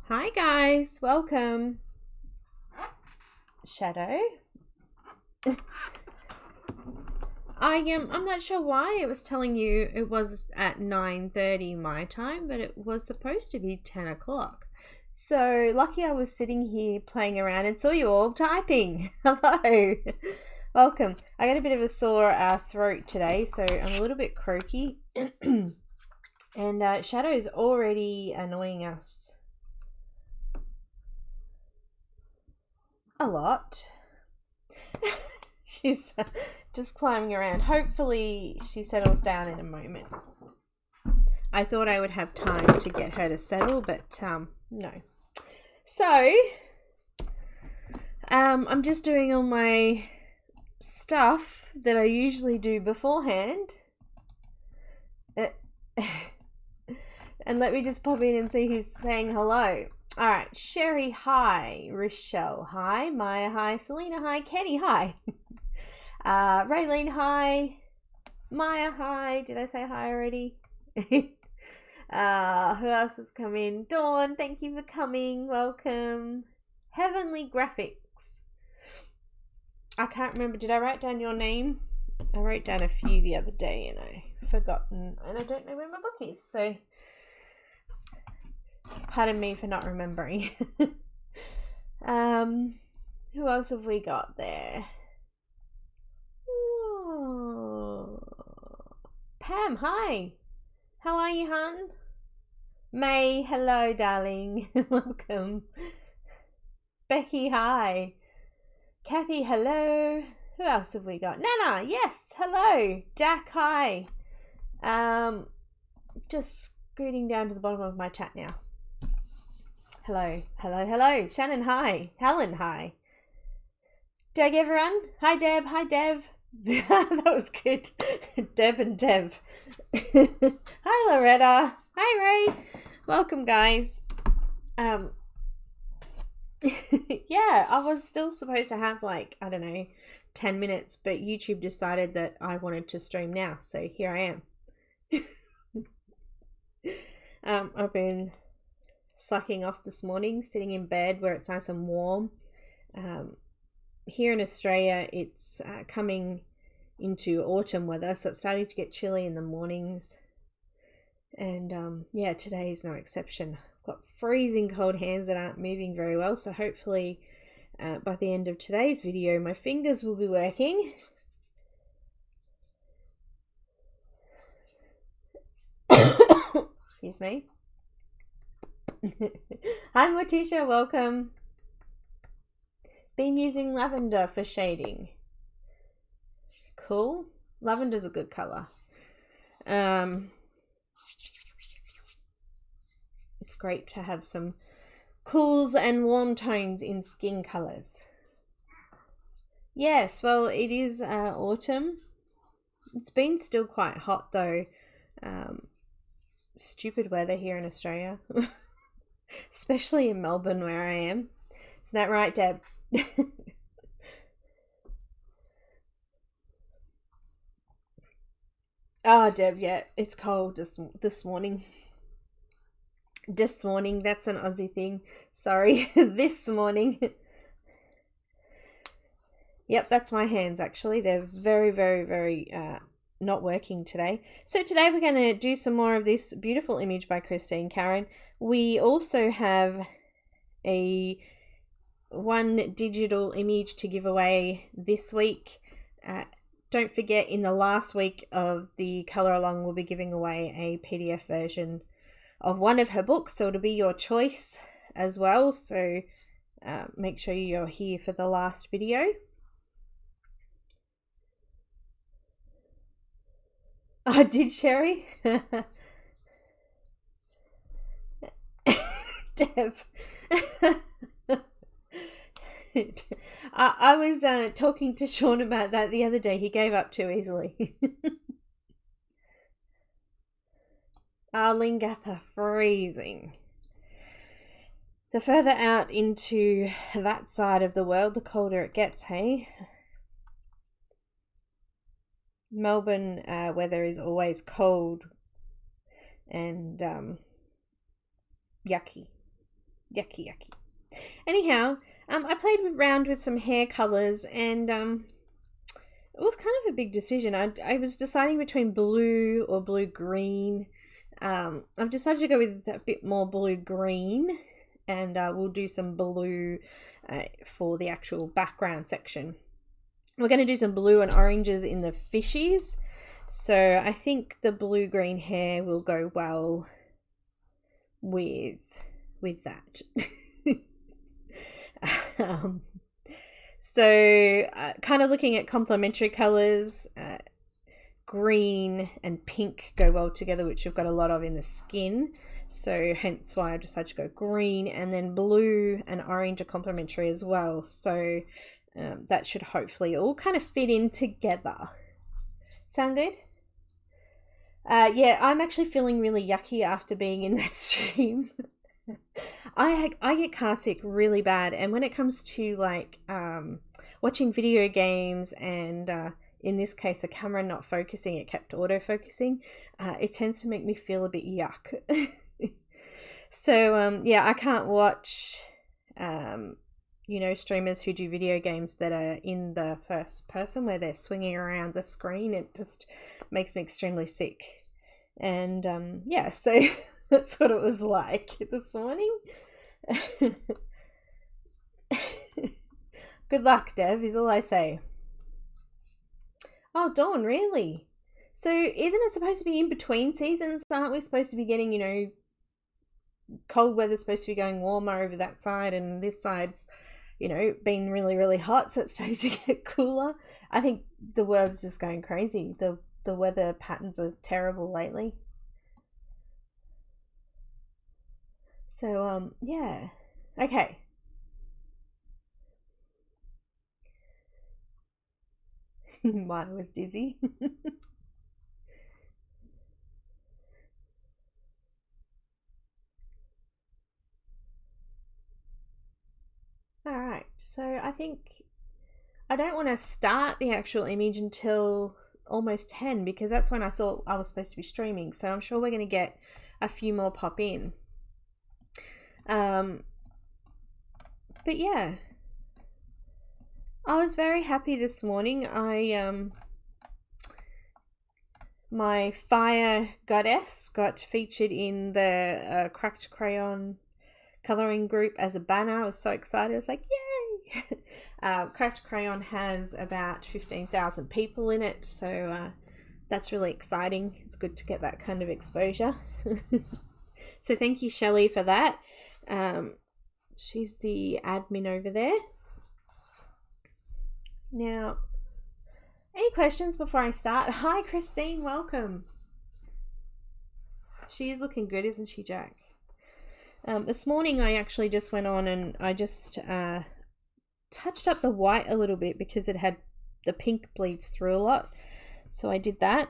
Hi guys, welcome. Shadow. I'm not sure why it was telling you it was at 9:30 my time, but it was supposed to be 10 o'clock. So lucky I was sitting here playing around and saw you all typing. Hello. Welcome. I got a bit of a sore throat today, so I'm a little bit croaky. And Shadow's already annoying us a lot. She's just climbing around. Hopefully she settles down in a moment. I thought I would have time to get her to settle, but no. So I'm just doing all my stuff that I usually do beforehand. And let me just pop in and see who's saying hello. All right, Sherry, hi. Rochelle, hi. Maya, hi. Selena, hi. Kenny, hi. Raylene, hi. Maya, hi. Did I say hi already? Who else has come in? Dawn, thank you for coming. Welcome. Heavenly Graphics. I can't remember. Did I write down your name? I wrote down a few the other day and I've forgotten. And I don't know where my book is, so pardon me for not remembering. Who else have we got there? Oh. Pam, hi. How are you, hon? May, hello, darling. Welcome. Becky, hi. Kathy, hello. Who else have we got? Nana, yes, hello. Jack, hi. Just scooting down to the bottom of my chat now. Hello, hello, hello. Shannon, hi. Helen, hi. Dag, everyone. Hi, Deb. Hi, Dev. That was good. Deb and Dev. Hi, Loretta. Hi, Ray. Welcome, guys. Yeah, I was still supposed to have like, I don't know, 10 minutes, but YouTube decided that I wanted to stream now, so here I am. I've been slacking off this morning, sitting in bed where it's nice and warm. Here in Australia, it's coming into autumn weather, so it's starting to get chilly in the mornings. And yeah, today is no exception. I've got freezing cold hands that aren't moving very well, so hopefully by the end of today's video, my fingers will be working. Excuse me. Hi, Morticia, welcome. Been using lavender for shading. Cool. Lavender's a good color. It's great to have some cools and warm tones in skin colors. Yes, well, it is autumn. It's been still quite hot though. Stupid weather here in Australia. Especially in Melbourne where I am. Isn't that right, Deb? Oh, Deb, yeah, it's cold this morning. This morning, that's an Aussie thing. Sorry, this morning. Yep, that's my hands actually. They're very, very, very not working today. So today we're going to do some more of this beautiful image by Christine Karron. We also have one digital image to give away this week. Don't forget, in the last week of the color along, we'll be giving away a PDF version of one of her books, so it'll be your choice as well. So make sure you're here for the last video. I did, Sherry. Dev. I was talking to Sean about that the other day. He gave up too easily. Lingatha, freezing. The further out into that side of the world, the colder it gets, hey? Melbourne weather is always cold and yucky. Yucky, yucky. Anyhow, I played around with some hair colours, and it was kind of a big decision. I was deciding between blue or blue-green. I've decided to go with a bit more blue-green, and we'll do some blue for the actual background section. We're going to do some blue and oranges in the fishies, so I think the blue-green hair will go well with that. So kind of looking at complementary colors, green and pink go well together, which we've got a lot of in the skin, so hence why I decided to go green. And then blue and orange are complementary as well, so that should hopefully all kind of fit in together. Sound good? Yeah, I'm actually feeling really yucky after being in that stream. I get car sick really bad, and when it comes to like watching video games and in this case a camera not focusing, it kept auto-focusing, it tends to make me feel a bit yuck. So yeah, I can't watch you know, streamers who do video games that are in the first person where they're swinging around the screen. It just makes me extremely sick. And yeah, so that's what it was like this morning. Good luck, Dev, is all I say. Oh, Dawn, really? So isn't it supposed to be in between seasons? Aren't we supposed to be getting, you know, cold weather's supposed to be going warmer over that side, and this side's, you know, been really, really hot, so it's starting to get cooler? I think the world's just going crazy. The weather patterns are terrible lately. So, yeah. Okay. Mine was dizzy. Alright, so I think I don't want to start the actual image until almost 10, because that's when I thought I was supposed to be streaming, so I'm sure we're going to get a few more pop in. But yeah, I was very happy this morning. My fire goddess got featured in the cracked crayon coloring group as a banner. I was so excited. I was like, yay! Cracked Crayon has about 15,000 people in it, so that's really exciting. It's good to get that kind of exposure. So thank you, Shelley, for that. She's the admin over there. Now, any questions before I start? Hi, Christine, welcome. She is looking good, isn't she, Jack? This morning I actually just went on and I just touched up the white a little bit because it had the pink bleeds through a lot, so I did that.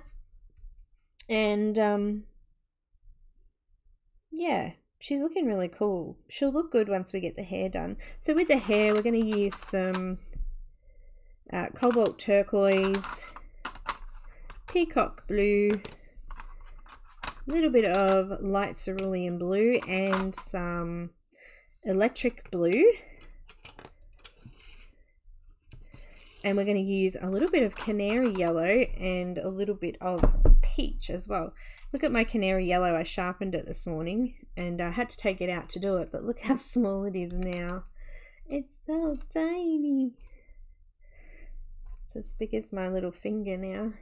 And yeah, she's looking really cool. She'll look good once we get the hair done. So with the hair, we're going to use some cobalt turquoise, peacock blue, a little bit of light cerulean blue, and some electric blue. And we're going to use a little bit of canary yellow and a little bit of peach as well. Look at my canary yellow. I sharpened it this morning and I had to take it out to do it, but look how small it is now. It's so tiny. It's as big as my little finger now.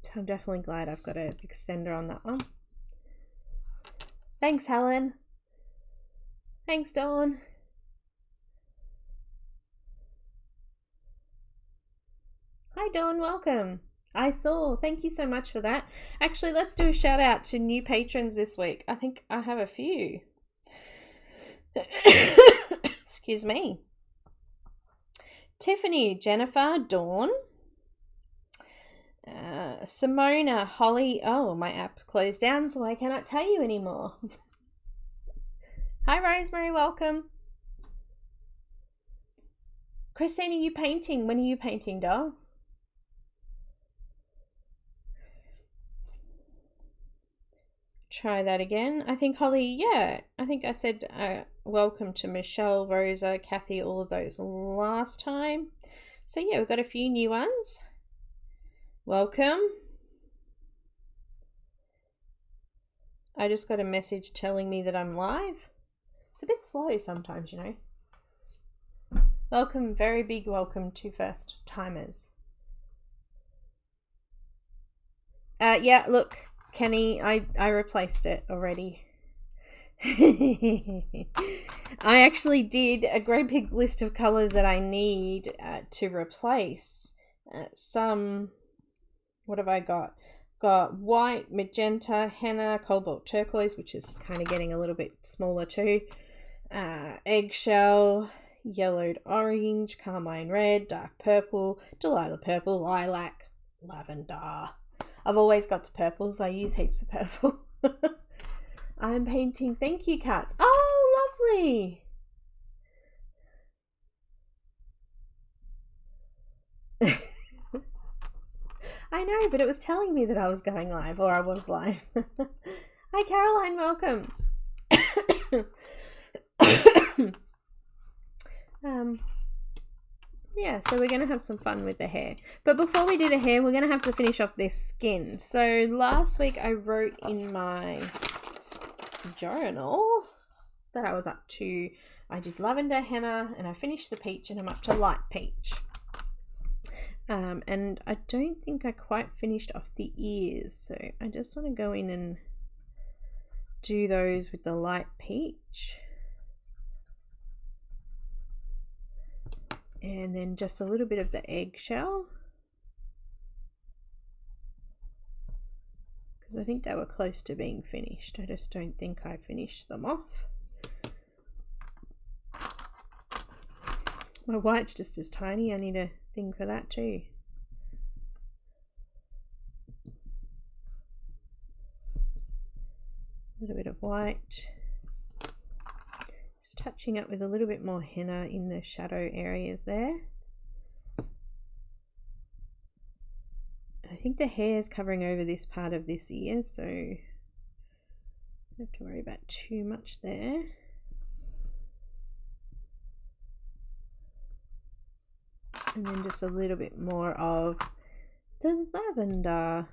So I'm definitely glad I've got an extender on that one. Thanks, Helen. Thanks, Dawn. Hi, Dawn, welcome. I saw. Thank you so much for that. Actually, let's do a shout out to new patrons this week. I think I have a few. Excuse me. Tiffany, Jennifer, Dawn, Simona, Holly. Oh, my app closed down, so I cannot tell you anymore. Hi, Rosemary, welcome. Christine, are you painting? When are you painting, doll? try that again. I think Holly, yeah, I think I said welcome to Michelle, Rosa, Kathy, all of those last time. So yeah, we've got a few new ones. Welcome. I just got a message telling me that I'm live. It's a bit slow sometimes, you know. Welcome, very big welcome to first timers. Yeah, look, Kenny, I replaced it already. I actually did a great big list of colors that I need to replace. Some, what have I got? Got white, magenta, henna, cobalt turquoise, which is kind of getting a little bit smaller too. Eggshell, yellowed orange, carmine red, dark purple, Delilah purple, lilac, lavender. I've always got the purples. I use heaps of purple. I'm painting. Thank you, Kat. Oh, lovely. I know, but it was telling me that I was going live, or I was live. Hi, Caroline. Welcome. Yeah, so we're going to have some fun with the hair. But before we do the hair, we're going to have to finish off this skin. So last week I wrote in my journal that I was up to, I did lavender, henna, and I finished the peach, and I'm up to light peach. And I don't think I quite finished off the ears, so I just want to go in and do those with the light peach. And then just a little bit of the eggshell, because I think they were close to being finished. I just don't think I finished them off. My white's just as tiny. I need a thing for that too. A little bit of white. Just touching up with a little bit more henna in the shadow areas there. I think the hair is covering over this part of this ear, so don't have to worry about too much there. And then just a little bit more of the lavender.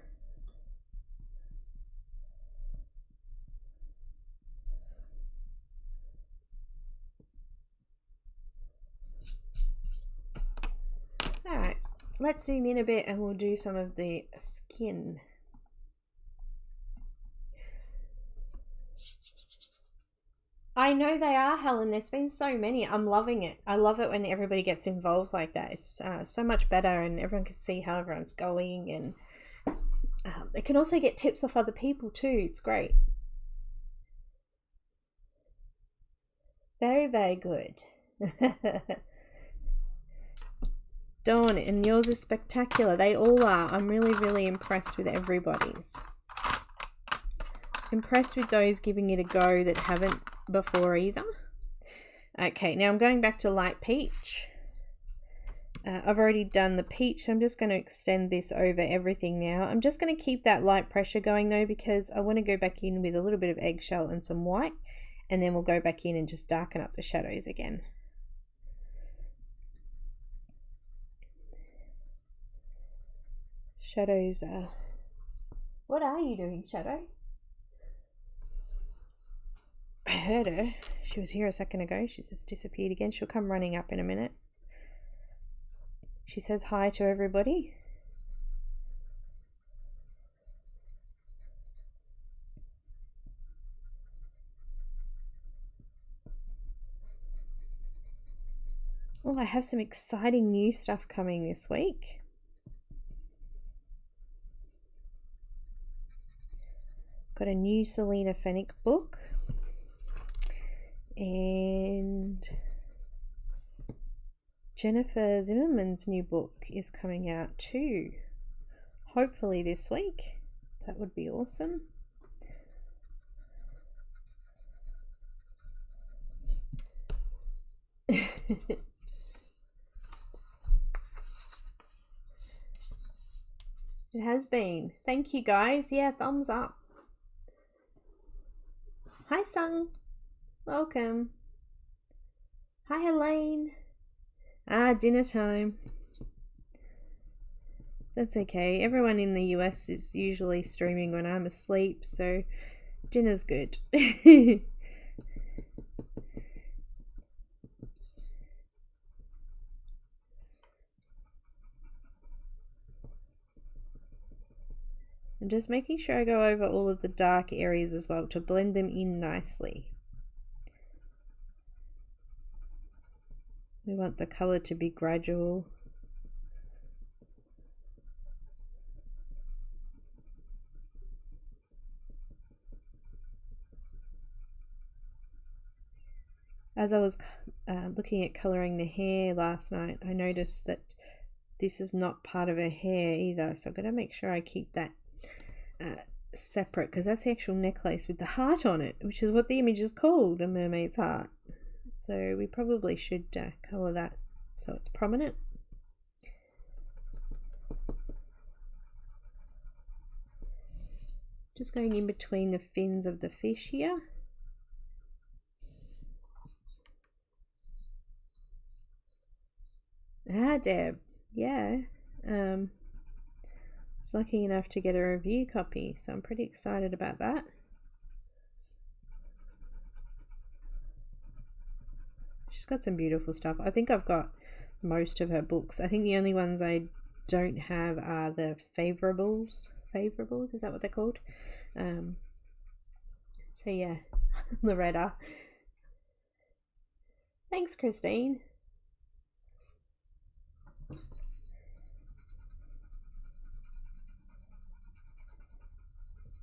Alright, let's zoom in a bit and we'll do some of the skin. I know they are, Helen. There's been so many. I'm loving it. I love it when everybody gets involved like that. It's so much better, and everyone can see how everyone's going, and they can also get tips off other people too. It's great. Very, very good. Dawn, and yours is spectacular. They all are. I'm really, really impressed with everybody's. Impressed with those giving it a go that haven't before either. Okay, now I'm going back to light peach. I've already done the peach, so I'm just going to extend this over everything now. I'm just going to keep that light pressure going though, because I want to go back in with a little bit of eggshell and some white, and then we'll go back in and just darken up the shadows again. Shadows are... What are you doing, Shadow? I heard her. She was here a second ago. She just disappeared again. She'll come running up in a minute. She says hi to everybody. Oh, I have some exciting new stuff coming this week. Got a new Selena Fennick book. And Jennifer Zimmerman's new book is coming out too. Hopefully this week. That would be awesome. It has been. Thank you guys. Yeah, thumbs up. Hi, Sung. Welcome. Hi, Elaine. Dinner time. That's okay. Everyone in the US is usually streaming when I'm asleep, so dinner's good. I'm just making sure I go over all of the dark areas as well to blend them in nicely. We want the colour to be gradual. As I was looking at colouring the hair last night, I noticed that this is not part of her hair either, so I've got to make sure I keep that separate, because that's the actual necklace with the heart on it, which is what the image is called, a mermaid's heart. So we probably should colour that so it's prominent. Just going in between the fins of the fish here. Deb, yeah. Was lucky enough to get a review copy, so I'm pretty excited about that. She's got some beautiful stuff. I think I've got most of her books. I think the only ones I don't have are the Favorables. Favorables, is that what they're called? So yeah, Loretta. Thanks, Christine.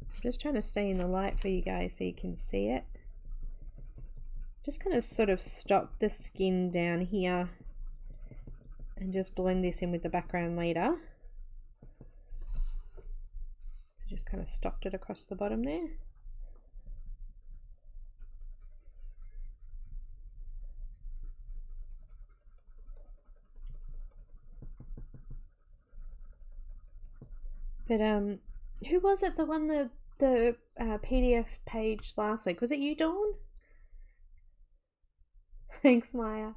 I'm just trying to stay in the light for you guys so you can see it. Just kind of sort of stop the skin down here and just blend this in with the background later. So just kind of stopped it across the bottom there. But who was it that won the PDF page last week? Was it you, Dawn? Thanks, Maya.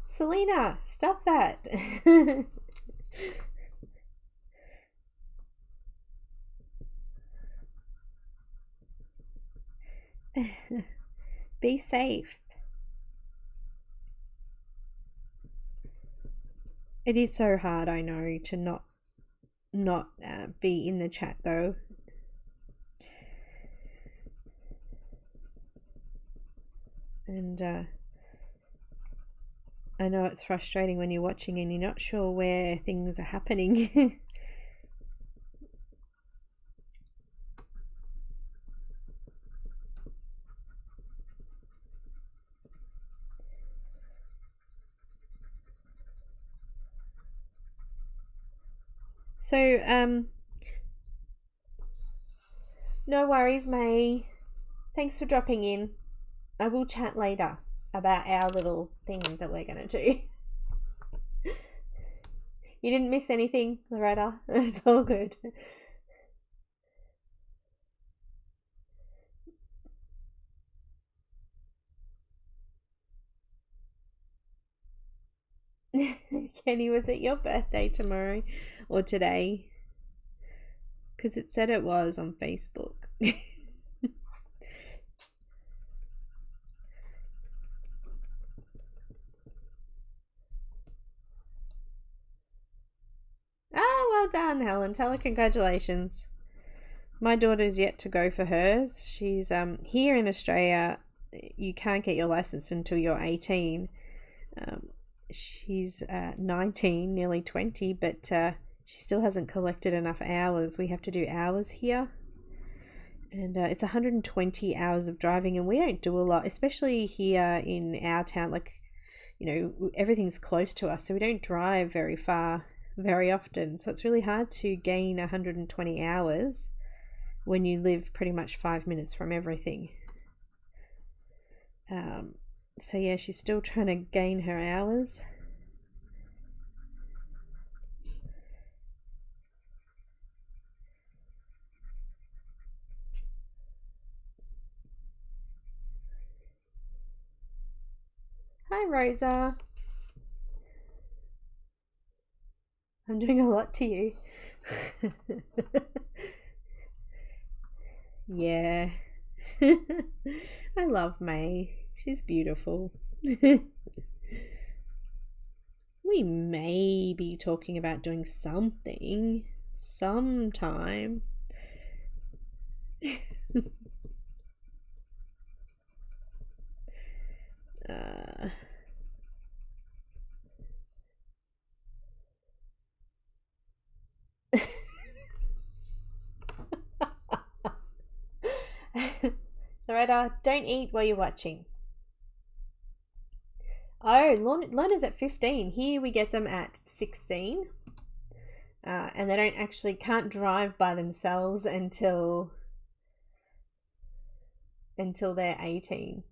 Selena, stop that. Be safe. It is so hard, I know, to not be in the chat though. And I know it's frustrating when you're watching and you're not sure where things are happening. So, no worries, May. Thanks for dropping in. I will chat later about our little thing that we're going to do. You didn't miss anything, Loretta. It's all good. Kenny, was it your birthday tomorrow or today? Because it said it was on Facebook. Well done, Helen. Tell her congratulations. My daughter's yet to go for hers. She's here in Australia. You can't get your license until you're 18. She's 19, nearly 20, but she still hasn't collected enough hours. We have to do hours here, and it's 120 hours of driving, and we don't do a lot, especially here in our town. Like, you know, everything's close to us, so we don't drive very far very often, so it's really hard to gain 120 hours when you live pretty much 5 minutes from everything. So yeah, she's still trying to gain her hours. Hi, Rosa. I'm doing a lot to you. Yeah. I love May. She's beautiful. We may be talking about doing something sometime. Loretta, don't eat while you're watching. Oh, Lorna's at 15. Here we get them at 16. And they don't actually, can't drive by themselves until they're 18.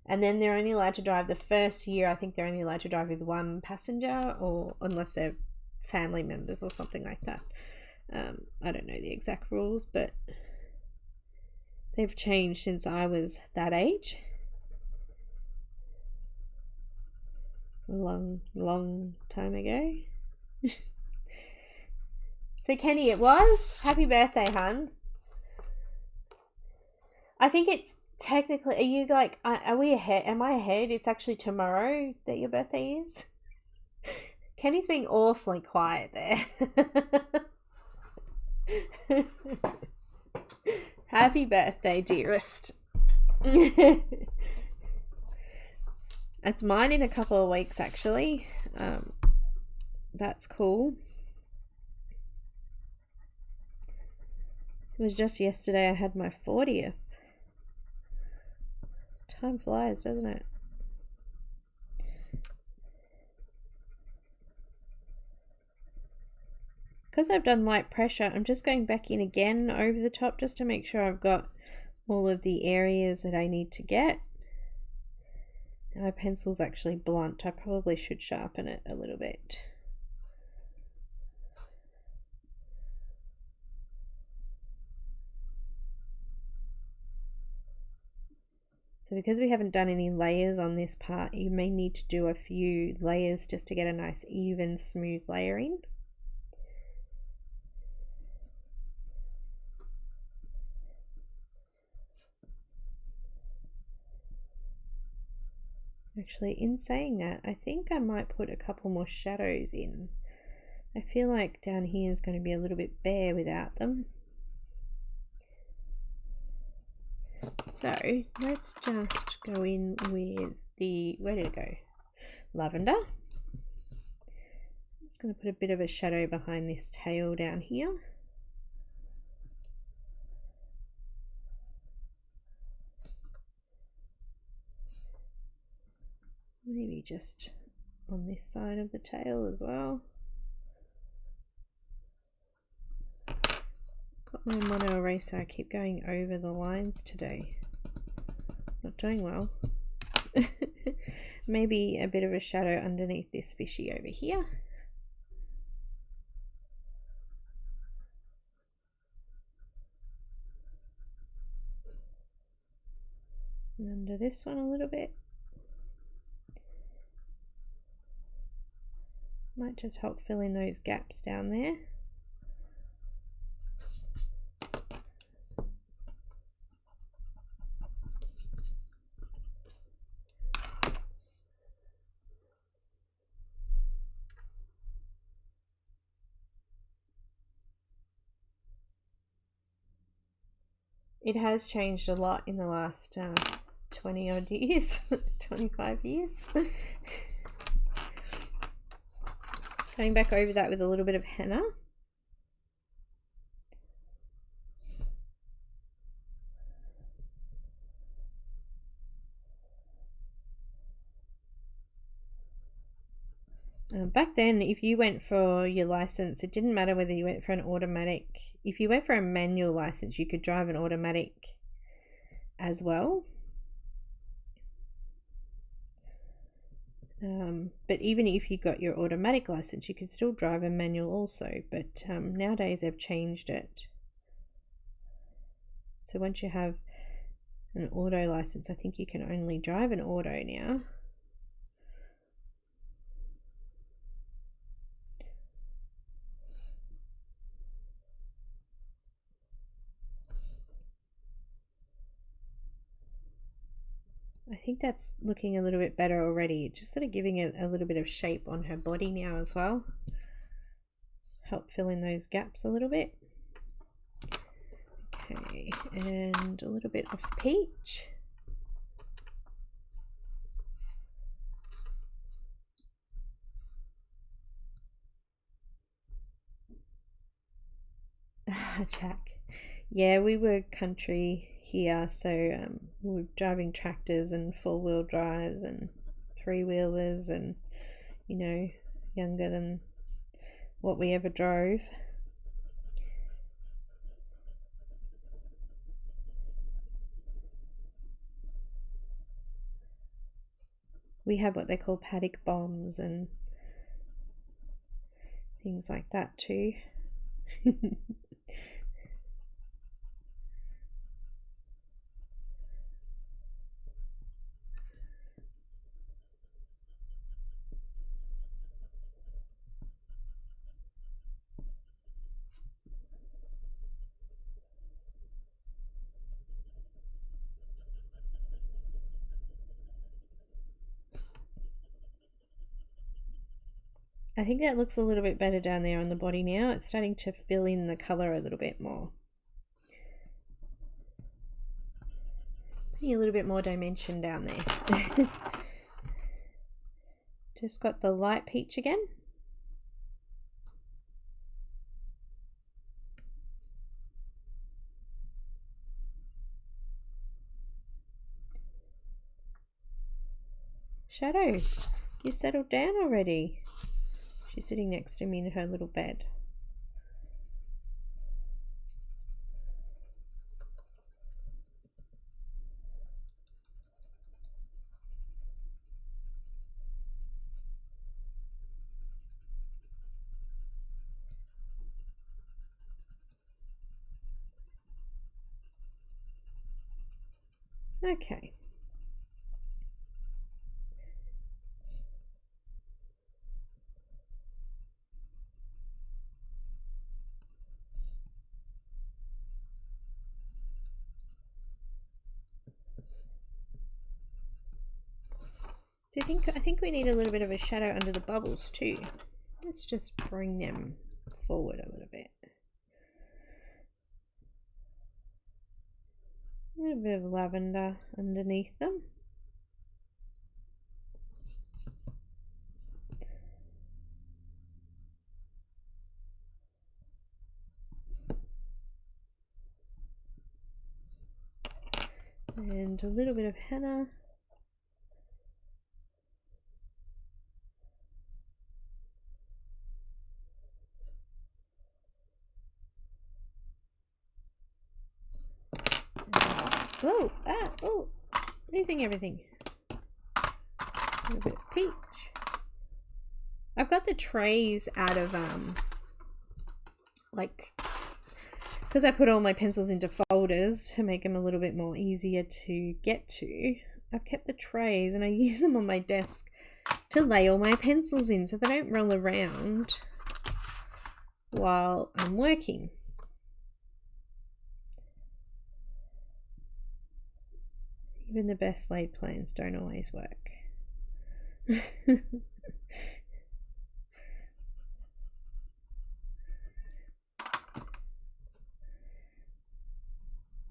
And then they're only allowed to drive the first year. I think they're only allowed to drive with one passenger, or unless they're family members or something like that. I don't know the exact rules, but they've changed since I was that age. Long time ago. So Kenny, it was. Happy birthday, hun. I think it's technically, are you like, are we ahead? Am I ahead? It's actually tomorrow that your birthday is. Kenny's being awfully quiet there. Happy birthday, dearest. It's mine in a couple of weeks, actually. That's cool. It was just yesterday I had my 40th. Time flies, doesn't it? Because I've done light pressure, I'm just going back in again over the top just to make sure I've got all of the areas that I need to get. My pencil's actually blunt. I probably should sharpen it a little bit. So because we haven't done any layers on this part, you may need to do a few layers just to get a nice even smooth layering. Actually, in saying that, I think I might put a couple more shadows in. I feel like down here is going to be a little bit bare without them. So let's just go in with the, where did it go? Lavender. I'm just going to put a bit of a shadow behind this tail down here. Maybe just on this side of the tail as well. Got my mono eraser, I keep going over the lines today. Not doing well. Maybe a bit of a shadow underneath this fishy over here. And under this one a little bit. Might just help fill in those gaps down there. It has changed a lot in the last 20 odd years, 25 years. Going back over that with a little bit of henna. Back then, if you went for your license, it didn't matter whether you went for an automatic. If you went for a manual license, you could drive an automatic as well. But even if you got your automatic license, you could still drive a manual also, but nowadays they've changed it. So once you have an auto license, I think you can only drive an auto now. I think that's looking a little bit better already. Just sort of giving it a little bit of shape on her body now as well. Help fill in those gaps a little bit. Okay, and a little bit of peach. Jack. Yeah, we were country here, so we were driving tractors and four-wheel drives and three-wheelers and, you know, younger than what we ever drove. We had what they call paddock bombs and things like that too. I think that looks a little bit better down there on the body now. It's starting to fill in the colour a little bit more. Putting a little bit more dimension down there. Just got the light peach again. Shadow, you settled down already. She's sitting next to me in her little bed. Okay. So I think we need a little bit of a shadow under the bubbles too. Let's just bring them forward a little bit. A little bit of lavender underneath them. And a little bit of henna. Oh, oh, losing everything. A little bit of peach. I've got the trays out of, like, because I put all my pencils into folders to make them a little bit more easier to get to. I've kept the trays and I use them on my desk to lay all my pencils in so they don't roll around while I'm working. Even the best laid plans don't always work. There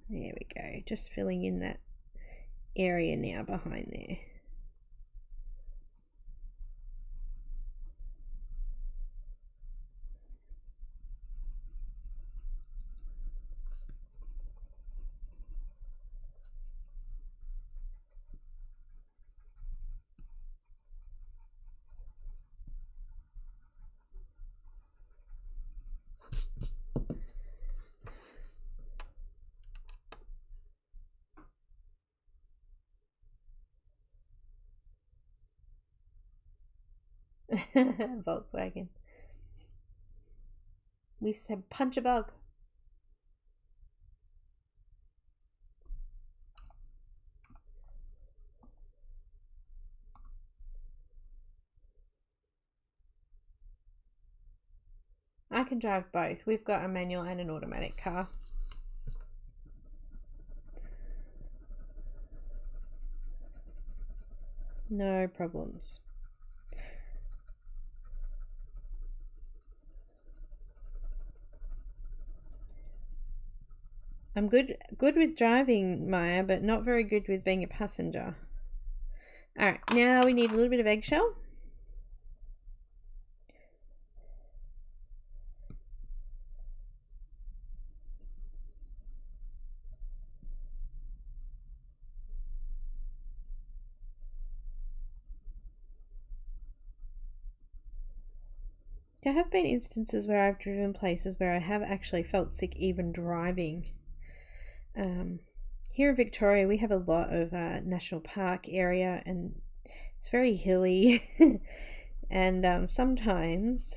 we go, just filling in that area now behind there. Volkswagen. We said punch a bug. I can drive both. We've got a manual and an automatic car. No problems. I'm good with driving, Maya, but not very good with being a passenger. Alright, now we need a little bit of eggshell. There have been instances where I've driven places where I have actually felt sick even driving. Here in Victoria we have a lot of national park area and it's very hilly and sometimes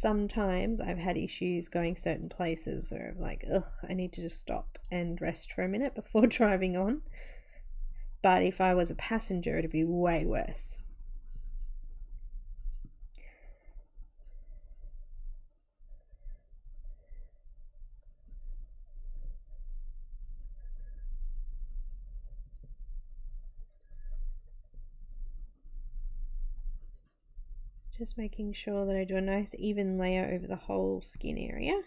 I've had issues going certain places where I'm like, ugh, I need to just stop and rest for a minute before driving on. But if I was a passenger it'd be way worse. Just making sure that I do a nice even layer over the whole skin area.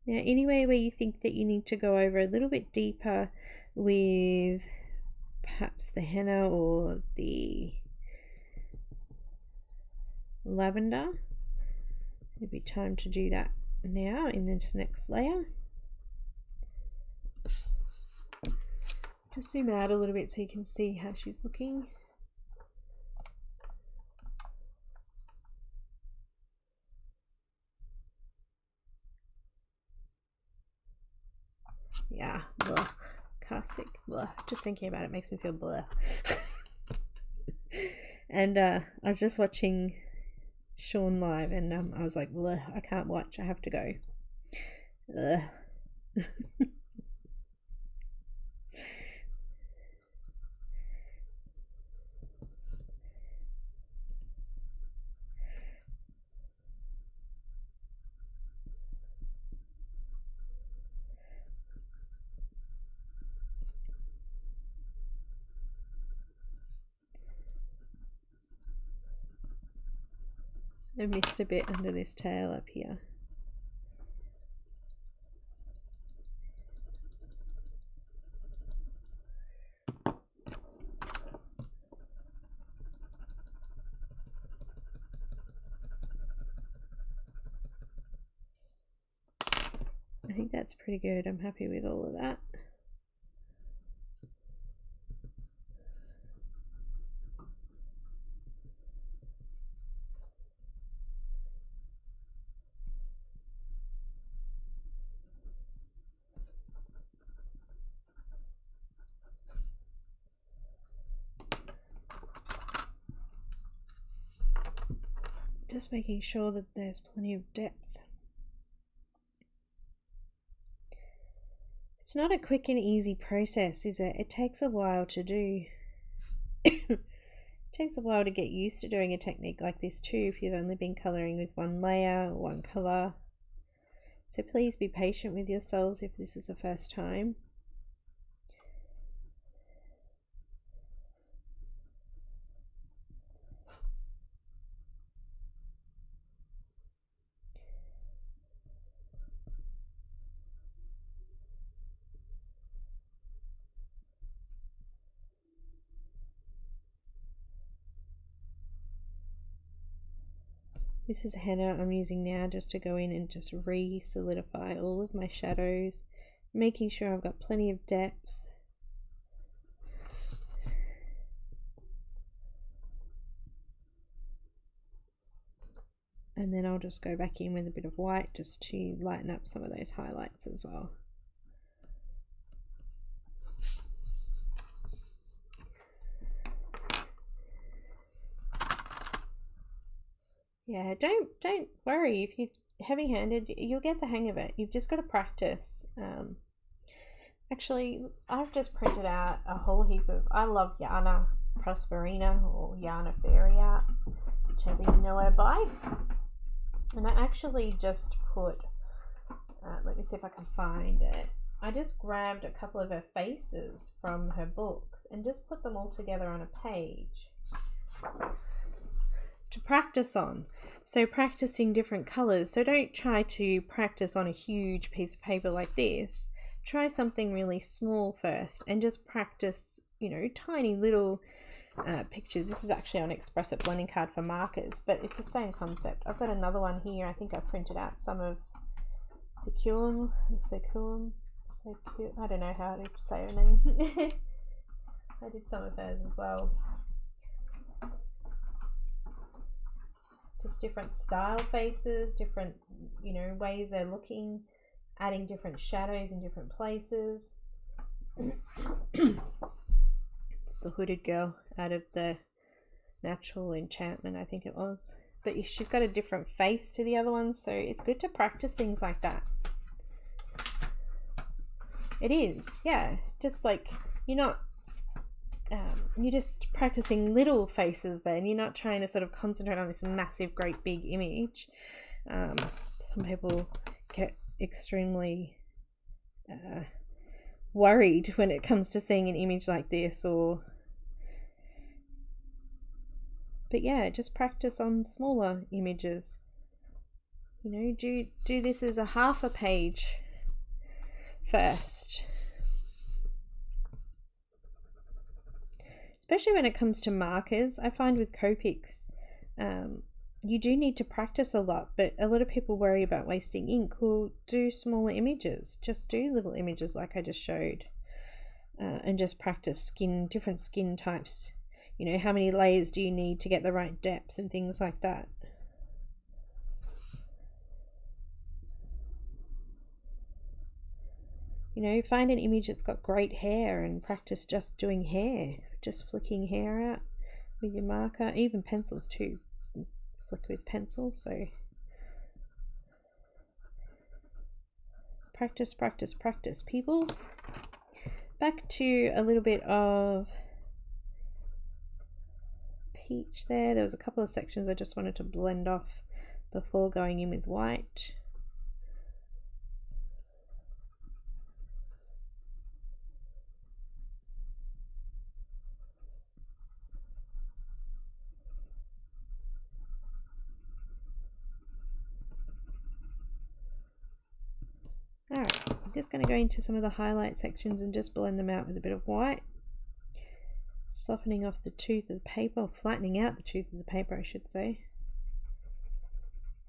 Now, anywhere where you think that you need to go over a little bit deeper with perhaps the henna or the lavender, it'd be time to do that now in this next layer. Just zoom out a little bit so you can see how she's looking. Yeah, blech. Classic. Blech. Just thinking about it makes me feel blech. And I was just watching Sean live and I was like, blech, I can't watch, I have to go. I missed a bit under this tail up here. I think that's pretty good. I'm happy with all of that. Just making sure that there's plenty of depth. It's not a quick and easy process, is it? It takes a while to do. It takes a while to get used to doing a technique like this too if you've only been colouring with one layer, one colour. So please be patient with yourselves if this is the first time. This is a handout I'm using now just to go in and just re-solidify all of my shadows, making sure I've got plenty of depth. And then I'll just go back in with a bit of white just to lighten up some of those highlights as well. Yeah, don't worry if you're heavy-handed, you'll get the hang of it. You've just got to practice. Actually, I've just printed out a whole heap of, I love Yana Prosperina or Yana Fairy Art, whichever you know her by. And I actually just put, let me see if I can find it. I just grabbed a couple of her faces from her books and just put them all together on a page to practice on. So practicing different colors. So don't try to practice on a huge piece of paper like this. Try something really small first and just practice, you know, tiny little pictures. This is actually on Express-It blending card for markers, but it's the same concept. I've got another one here. I think I printed out some of Secuum, I don't know how to say her name. I did some of hers as well. Just different style faces, different, you know, ways they're looking, adding different shadows in different places. It's the hooded girl out of the Natural Enchantment, I think it was. But she's got a different face to the other one, so it's good to practice things like that. It is, yeah. Just like, you're not, you're just practicing little faces then. You're not trying to sort of concentrate on this massive, great, big image. Some people get extremely worried when it comes to seeing an image like this, but yeah, just practice on smaller images. You know, do this as a half a page first, especially when it comes to markers. I find with Copics, you do need to practice a lot, but a lot of people worry about wasting ink. Well, do smaller images. Just do little images like I just showed, and just practice different skin types. You know, how many layers do you need to get the right depth and things like that. You know, find an image that's got great hair and practice just doing hair, just flicking hair out with your marker, even pencils too. Flick with pencil, so practice, practice, practice, peoples. Back to a little bit of peach there. There was a couple of sections I just wanted to blend off before going in with white. Alright, I'm just going to go into some of the highlight sections and just blend them out with a bit of white. Softening off the tooth of the paper, or flattening out the tooth of the paper I should say.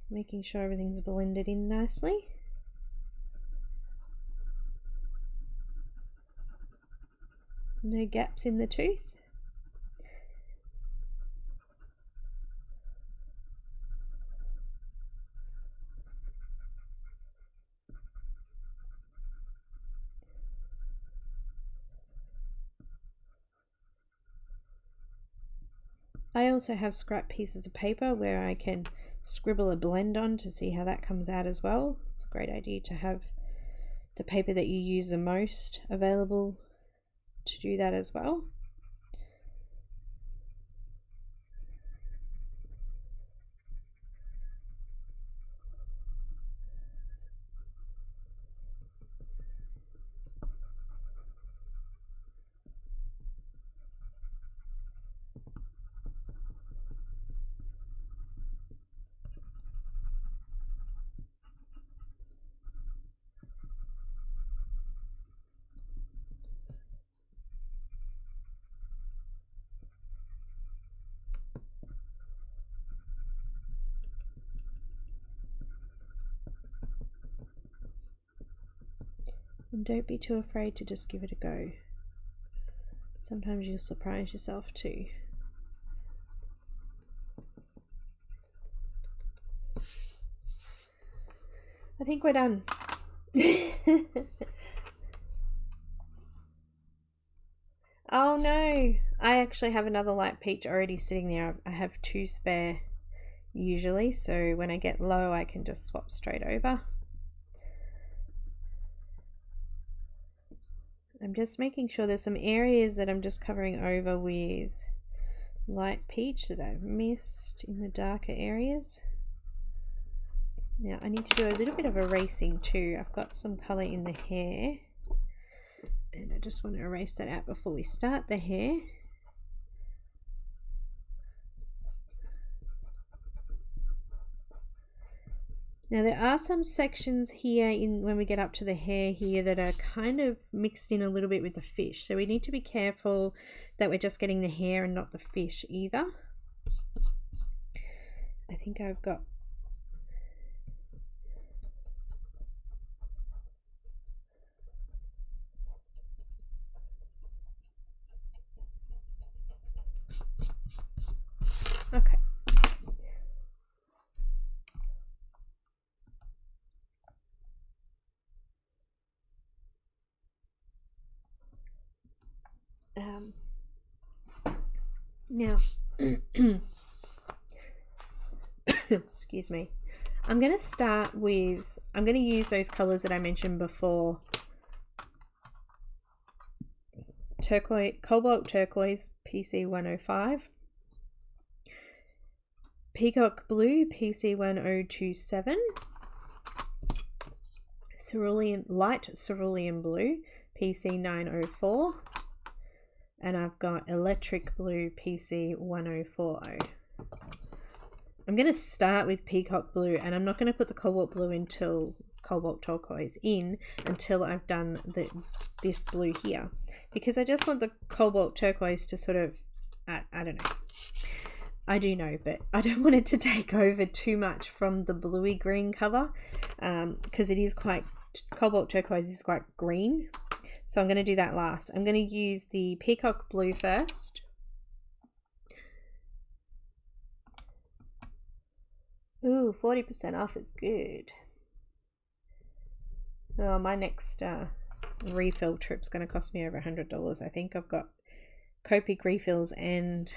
Making sure everything's blended in nicely. No gaps in the tooth. I also have scrap pieces of paper where I can scribble a blend on to see how that comes out as well. It's a great idea to have the paper that you use the most available to do that as well. And don't be too afraid to just give it a go. Sometimes you'll surprise yourself too. I think we're done. Oh no, I actually have another light peach already sitting there. I have 2 spare usually, so when I get low I can just swap straight over. I'm just making sure there's some areas that I'm just covering over with light peach that I've missed in the darker areas. Now I need to do a little bit of erasing too. I've got some colour in the hair and I just want to erase that out before we start the hair. Now there are some sections here when we get up to the hair here that are kind of mixed in a little bit with the fish, so we need to be careful that we're just getting the hair and not the fish either. I think I've got okay. Now, excuse me, I'm going to start with, I'm going to use those colours that I mentioned before. Turquoise, Cobalt Turquoise, PC 105. Peacock Blue, PC 1027. Cerulean, Light Cerulean Blue, PC 904. And I've got Electric Blue, PC 1040. I'm going to start with Peacock Blue, and I'm not going to put the Cobalt Blue until Cobalt Turquoise in until I've done this blue here, because I just want the Cobalt Turquoise to sort of, I don't know. I do know, but I don't want it to take over too much from the bluey green colour, because it is quite, Cobalt Turquoise is quite green. So I'm going to do that last. I'm going to use the Peacock Blue first. Ooh, 40% off is good. Oh, my next refill trip's going to cost me over $100. I think I've got Copic refills and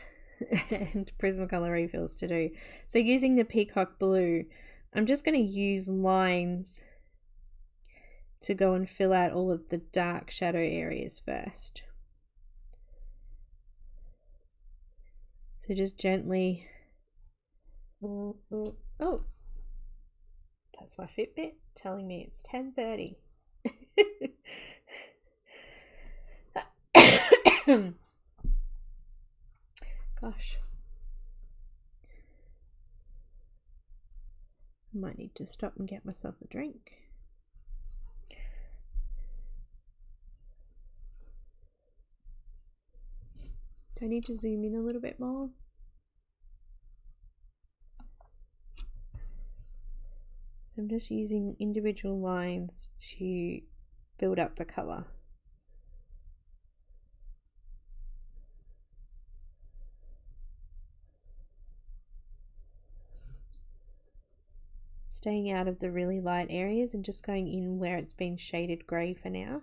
Prismacolor refills to do. So using the Peacock Blue, I'm just going to use lines to go and fill out all of the dark shadow areas first. So just gently, oh, that's my Fitbit telling me it's 10:30. Gosh, I might need to stop and get myself a drink. Do I need to zoom in a little bit more? So I'm just using individual lines to build up the colour. Staying out of the really light areas and just going in where it's been shaded grey for now.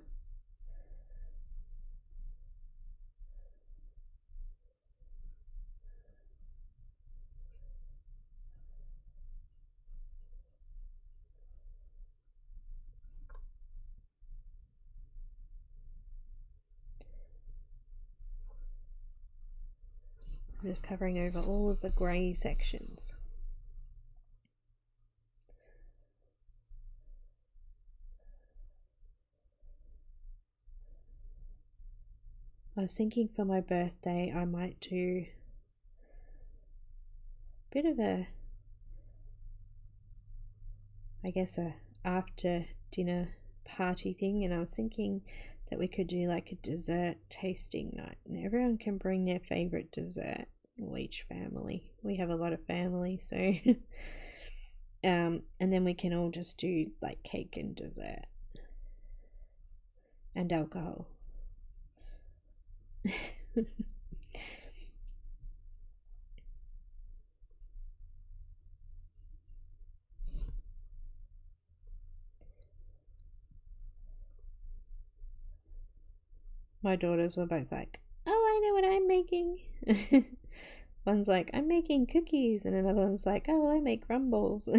I'm just covering over all of the grey sections. I was thinking for my birthday I might do a bit of a, I guess, a after dinner party thing, and I was thinking that we could do like a dessert tasting night and everyone can bring their favorite dessert, or each family. We have a lot of family, so and then we can all just do like cake and dessert. and alcohol. My daughters were both like, oh, I know what I'm making. One's like, I'm making cookies, and another one's like, oh, I make rumbles.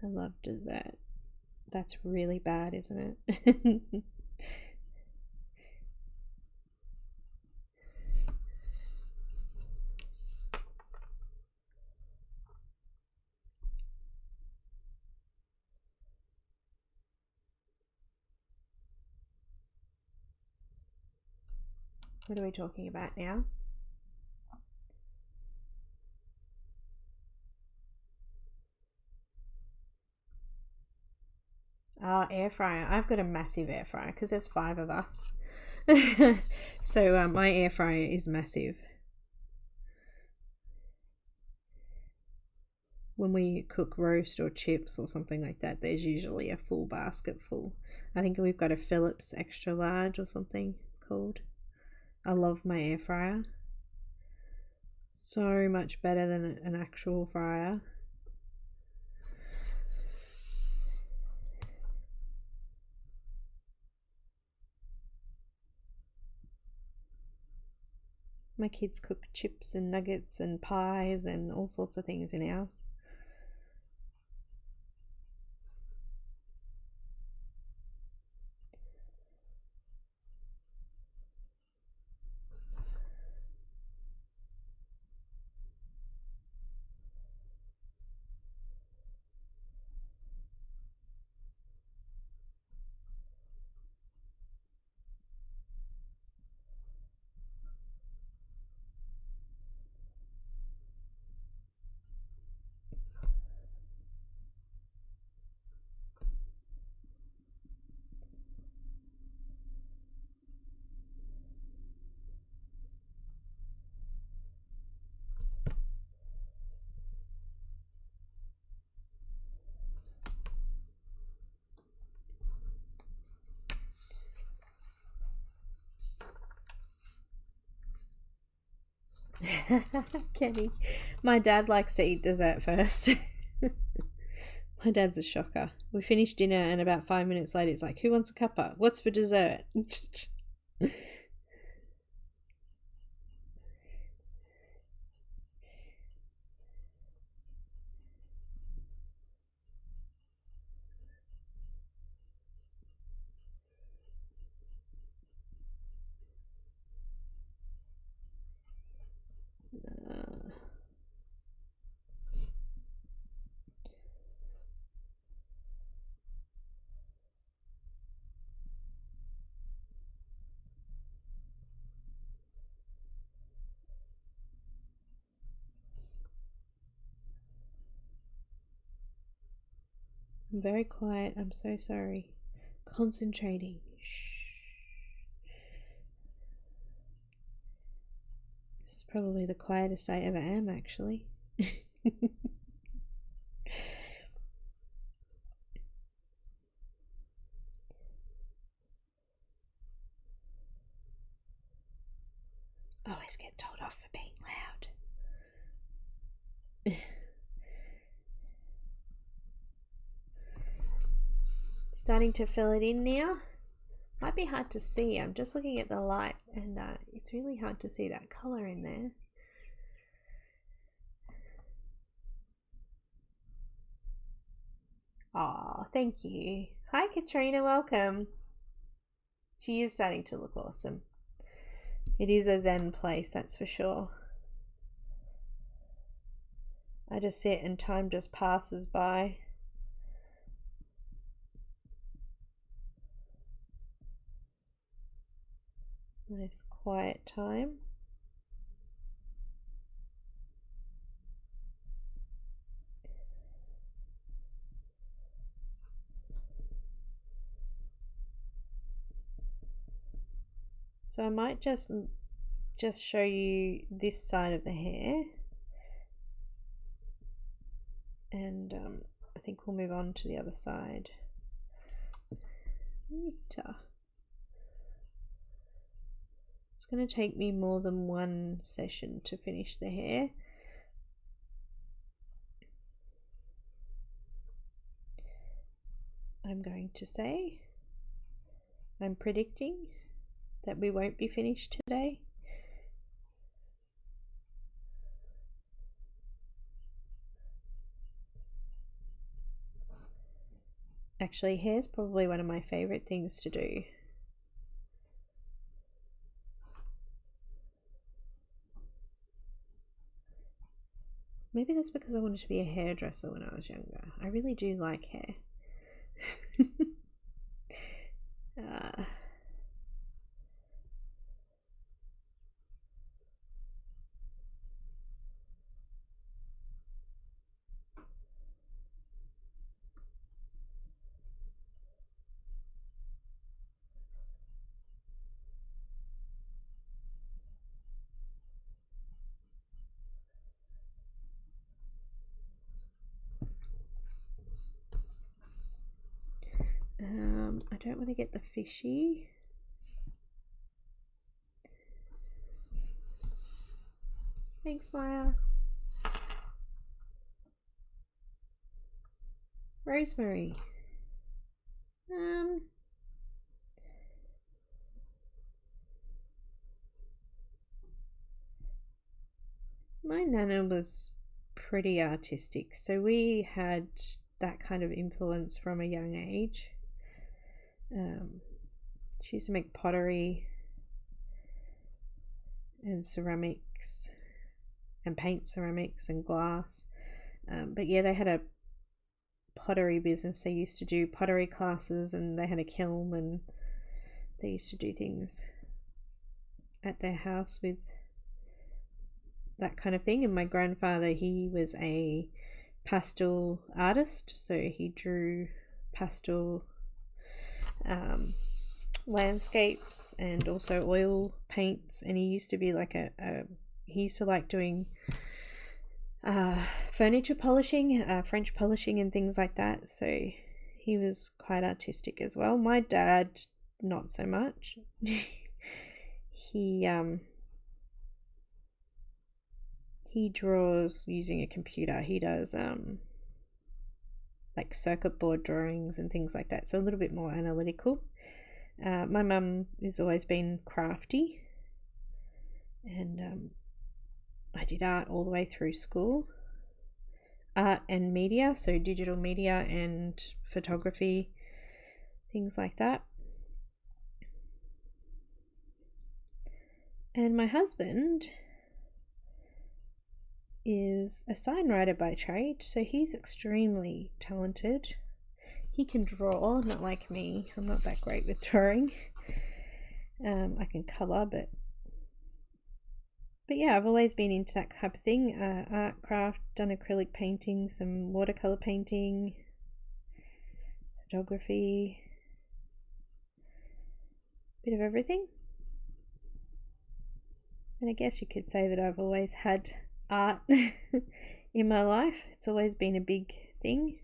I love dessert. That's really bad, isn't it? What are we talking about now? Oh, air fryer. I've got a massive air fryer because there's 5 of us. So my air fryer is massive. When we cook roast or chips or something like that, there's usually a full basket full. I think we've got a Philips extra large or something it's called. I love my air fryer. So much better than an actual fryer. My kids cook chips and nuggets and pies and all sorts of things in ours. Kenny, my dad likes to eat dessert first. My dad's a shocker. We finished dinner and about 5 minutes later he's like, who wants a cuppa? What's for dessert? I'm very quiet. I'm so sorry. Concentrating. Shh. This is probably the quietest I ever am, actually. Always get told off for being loud. Starting to fill it in now. Might be hard to see. I'm just looking at the light and it's really hard to see that color in there. Oh, thank you. Hi Katrina, welcome. She is starting to look awesome. It is a zen place, that's for sure. I just sit and time just passes by. Nice quiet time. So I might just show you this side of the hair. And I think we'll move on to the other side. It's going to take me more than one session to finish the hair. I'm going to say, I'm predicting that we won't be finished today. Actually, hair's probably one of my favorite things to do. Maybe that's because I wanted to be a hairdresser when I was younger. I really do like hair. I don't want to get the fishy. Thanks, Maya. Rosemary. My Nana was pretty artistic, so we had that kind of influence from a young age. She used to make pottery and ceramics and paint ceramics and glass. But yeah, they had a pottery business. They used to do pottery classes, and they had a kiln, and they used to do things at their house with that kind of thing. And my grandfather, he was a pastel artist, so he drew pastel landscapes and also oil paints, and he used to be like he used to like doing furniture polishing, French polishing and things like that, so he was quite artistic as well. My dad, not so much. He draws using a computer. He does like circuit board drawings and things like that, so a little bit more analytical. My mum has always been crafty, and I did art all the way through school. Art and media, so digital media and photography, things like that. And my husband is a sign writer by trade, so he's extremely talented. He can draw, not like me. I'm not that great with drawing. I can colour, but yeah, I've always been into that type of thing. Art, craft, done acrylic painting, some watercolour painting, photography, bit of everything. And I guess you could say that I've always had art in my life. It's always been a big thing.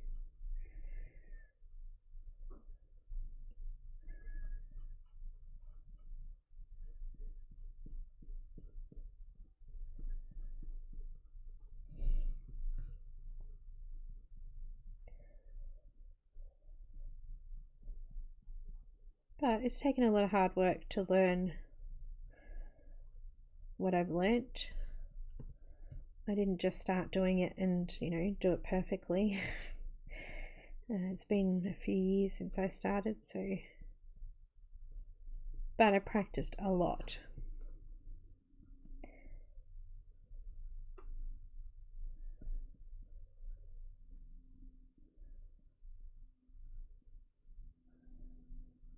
But it's taken a lot of hard work to learn what I've learnt. I didn't just start doing it and, you know, do it perfectly. It's been a few years since I started, so... But I practiced a lot.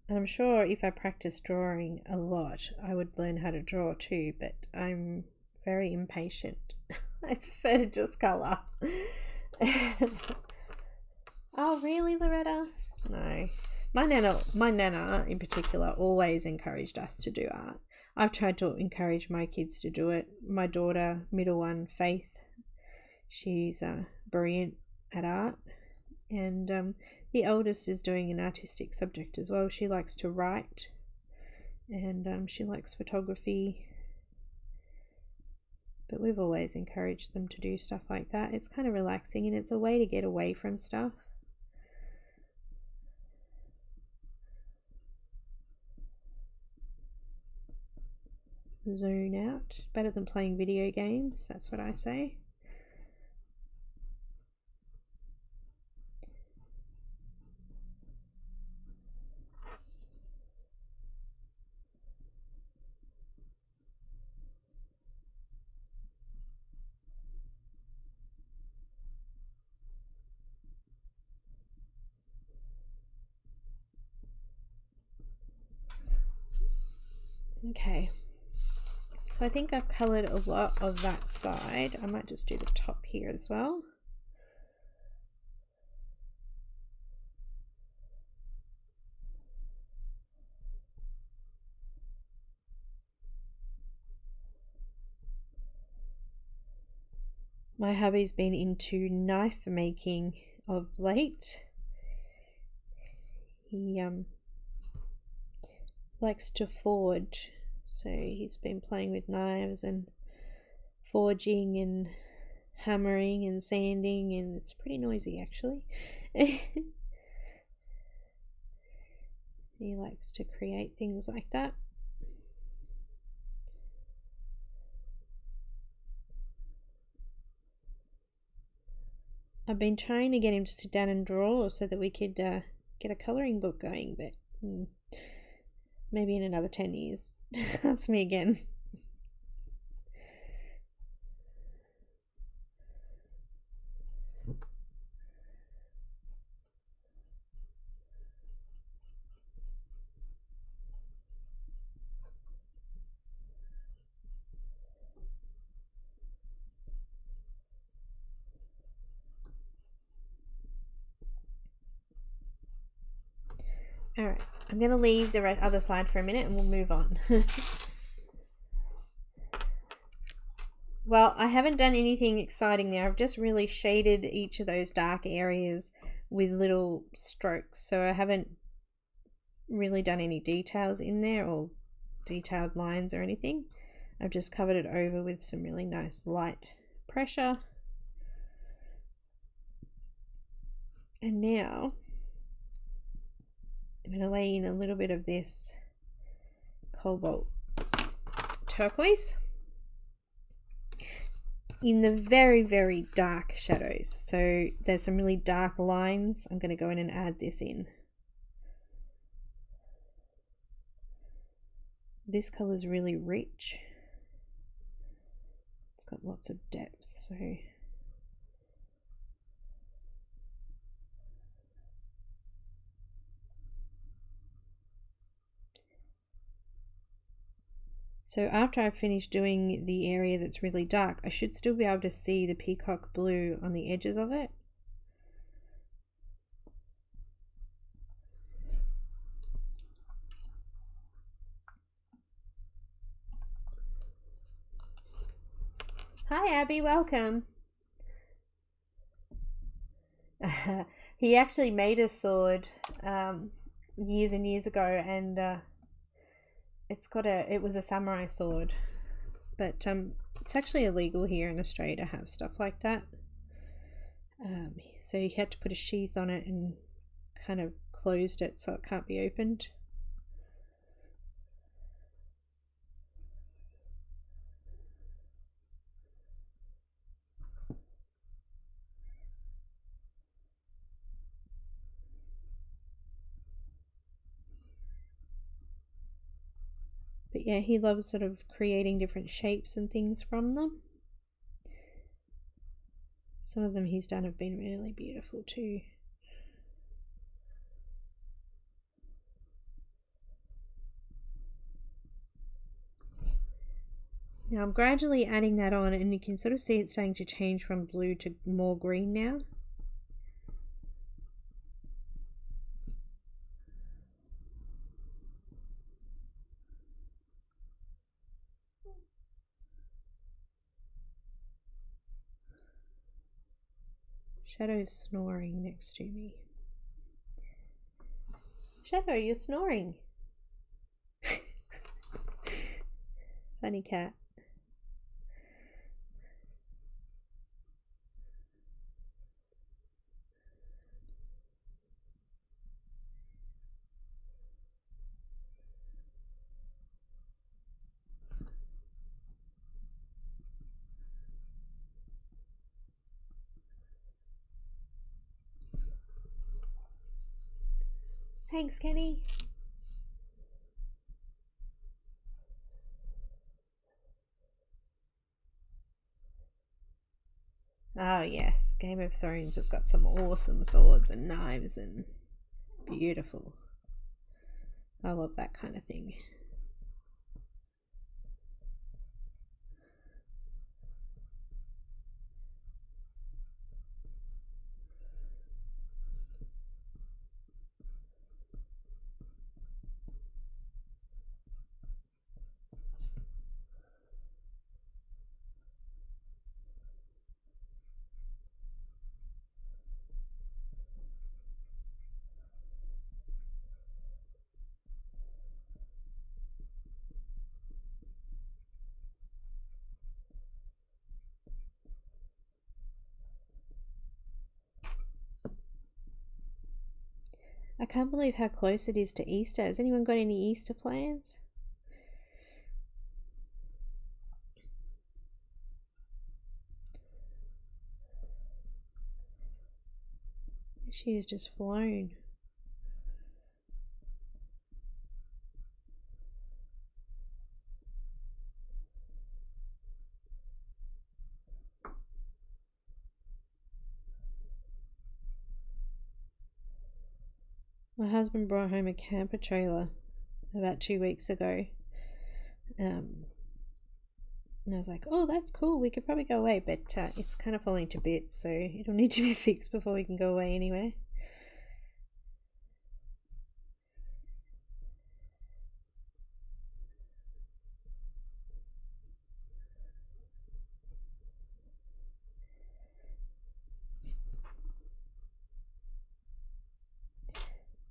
And I'm sure if I practiced drawing a lot, I would learn how to draw too, but I'm very impatient. I prefer to just colour. Oh, really, Loretta? No. My nana in particular always encouraged us to do art. I've tried to encourage my kids to do it. My daughter, middle one, Faith, she's brilliant. at art, and the eldest is doing an artistic subject as well. She likes to write, and she likes photography, but we've always encouraged them to do stuff like that. It's kind of relaxing and it's a way to get away from stuff. Zone out. Better than playing video games, that's what I say. Okay, so I think I've coloured a lot of that side. I might just do the top here as well. My hubby's been into knife making of late. He likes to forge, so he's been playing with knives and forging and hammering and sanding, and it's pretty noisy actually. He likes to create things like that. I've been trying to get him to sit down and draw so that we could get a colouring book going, but maybe in another 10 years. Ask me again. Alright, I'm going to leave the other side for a minute and we'll move on. Well, I haven't done anything exciting there. I've just really shaded each of those dark areas with little strokes. So I haven't really done any details in there or detailed lines or anything. I've just covered it over with some really nice light pressure. And now I'm going to lay in a little bit of this cobalt turquoise in the very, very dark shadows. So there's some really dark lines. I'm going to go in and add this in. This color is really rich. It's got lots of depth, so after I've finished doing the area that's really dark, I should still be able to see the peacock blue on the edges of it. Hi Abby, welcome. He actually made a sword years and years ago, and it was a samurai sword, but it's actually illegal here in Australia to have stuff like that. So he had to put a sheath on it and kind of closed it so it can't be opened. But yeah, he loves sort of creating different shapes and things from them. Some of them he's done have been really beautiful too. Now I'm gradually adding that on, and you can sort of see it's starting to change from blue to more green now. Shadow's snoring next to me. Shadow, you're snoring. Funny cat. Thanks, Kenny. Oh yes, Game of Thrones have got some awesome swords and knives and beautiful. I love that kind of thing. I can't believe how close it is to Easter. Has anyone got any Easter plans? She has just flown. My husband brought home a camper trailer about 2 weeks ago. And I was like, oh, that's cool. We could probably go away. But it's kind of falling to bits, so it'll need to be fixed before we can go away anywhere.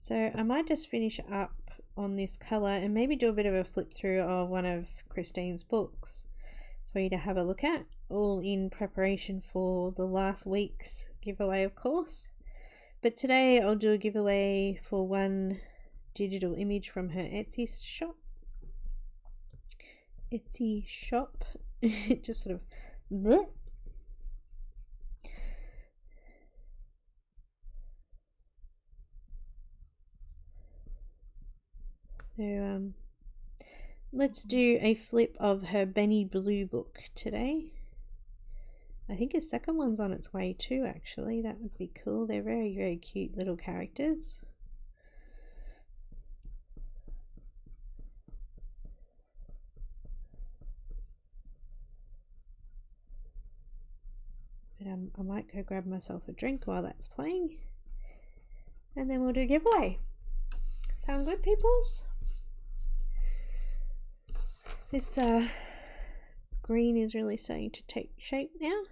So I might just finish up on this colour and maybe do a bit of a flip through of one of Christine's books for you to have a look at, all in preparation for the last week's giveaway, of course. But today I'll do a giveaway for one digital image from her Etsy shop. It just sort of bleh. So let's do a flip of her Benny Blue book today. I think a second one's on its way too, actually. That would be cool. They're very, very cute little characters. But I might go grab myself a drink while that's playing. And then we'll do a giveaway. Sound good, peoples? This green is really starting to take shape now.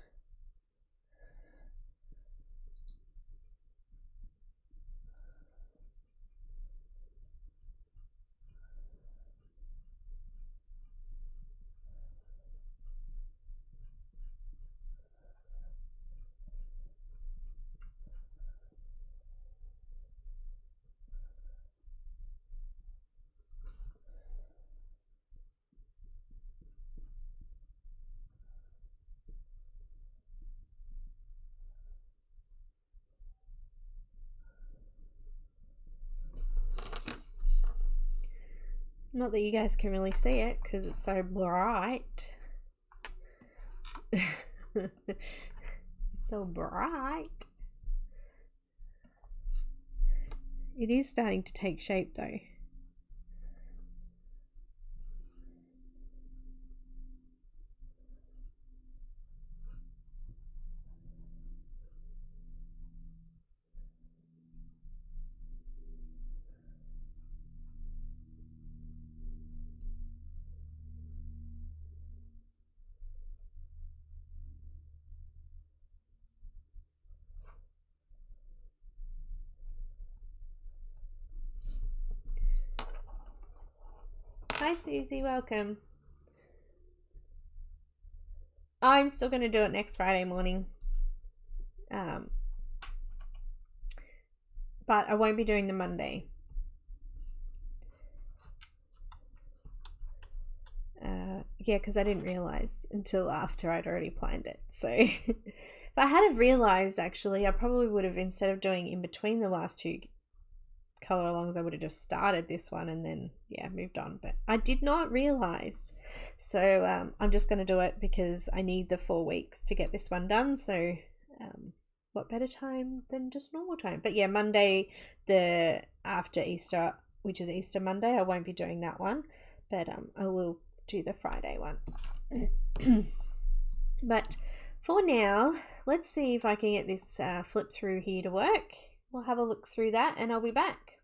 Not that you guys can really see it because it's so bright. It's so bright. It is starting to take shape though. Hi, Susie. Welcome. I'm still going to do it next Friday morning. But I won't be doing the Monday. Yeah, because I didn't realize until after I'd already planned it. So if I had have realized, actually, I probably would have, instead of doing in between the last two color alongs, I would have just started this one and then, yeah, moved on. But I did not realize. So I'm just going to do it because I need the 4 weeks to get this one done. So what better time than just normal time? But yeah, Monday, the after Easter, which is Easter Monday, I won't be doing that one. But I will do the Friday one. But for now, let's see if I can get this flip through here to work. We'll have a look through that and I'll be back.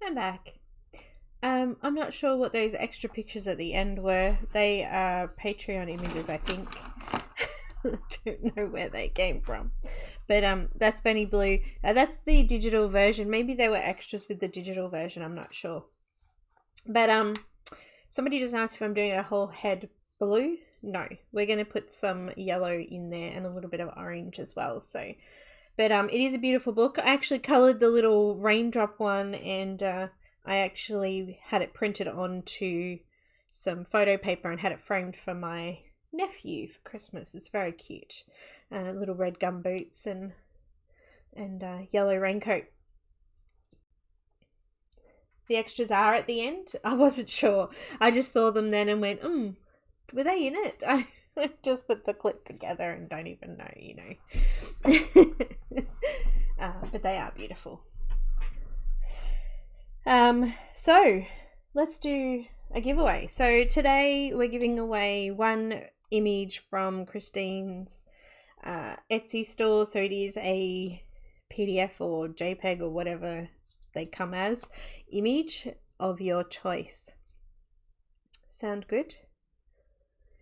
I'm back. I'm not sure what those extra pictures at the end were. They are Patreon images, I think. I don't know where they came from. But that's Benny Blue. That's the digital version. Maybe they were extras with the digital version. I'm not sure. But somebody just asked if I'm doing a whole head blue. No, we're going to put some yellow in there and a little bit of orange as well. So, but it is a beautiful book. I actually coloured the little raindrop one, and I actually had it printed onto some photo paper and had it framed for my nephew for Christmas. It's very cute. Little red gum boots and yellow raincoat. The extras are at the end. I wasn't sure. I just saw them then and went, were they in it? I just put the clip together and don't even know, you know. But they are beautiful. So let's do a giveaway. So today we're giving away one image from Christine's Etsy store. So it is a PDF or JPEG or whatever they come as image of your choice. Sound good?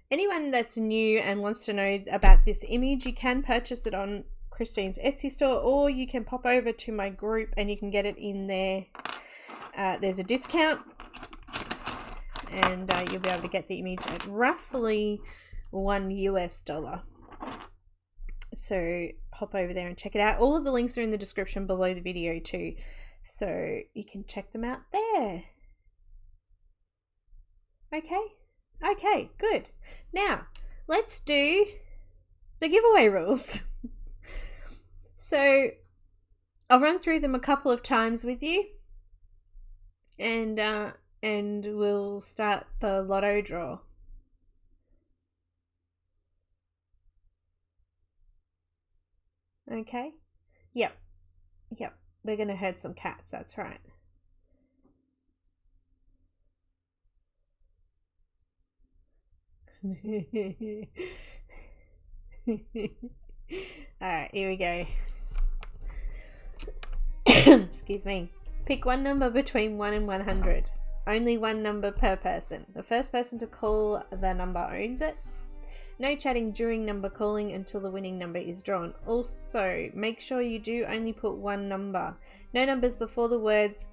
Anyone that's new and wants to know about this image, you can purchase it on Christine's Etsy store, or you can pop over to my group and you can get it in there. There's a discount, and you'll be able to get the image at roughly $1 US. So pop over there and check it out. All of the links are in the description below the video too, so you can check them out there. Okay, good. Now let's do the giveaway rules. So I'll run through them a couple of times with you, and we'll start the lotto draw. Okay. Yep. We're gonna herd some cats. That's right. Alright, here we go. Excuse me. Pick one number between 1 and 100. Only one number per person. The first person to call the number owns it. No chatting during number calling until the winning number is drawn. Also, make sure you do only put one number. No numbers before the words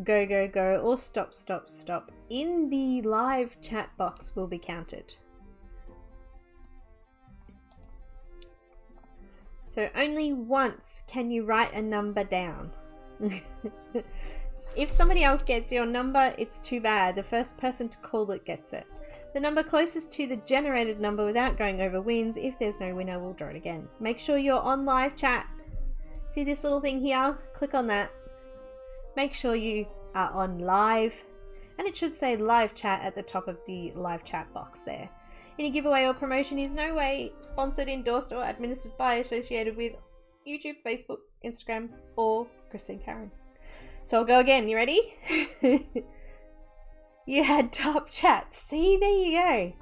go, go, go or stop, stop, stop in the live chat box will be counted. So only once can you write a number down. If somebody else gets your number, it's too bad. The first person to call it gets it. The number closest to the generated number without going over wins. If there's no winner, we'll draw it again. Make sure you're on live chat. See this little thing here? Click on that. Make sure you are on live. And it should say live chat at the top of the live chat box there. Any giveaway or promotion is no way sponsored, endorsed, or administered by, associated with YouTube, Facebook, Instagram, or Kristen Karron. So I'll go again. You ready? You had top chat. See, there you go.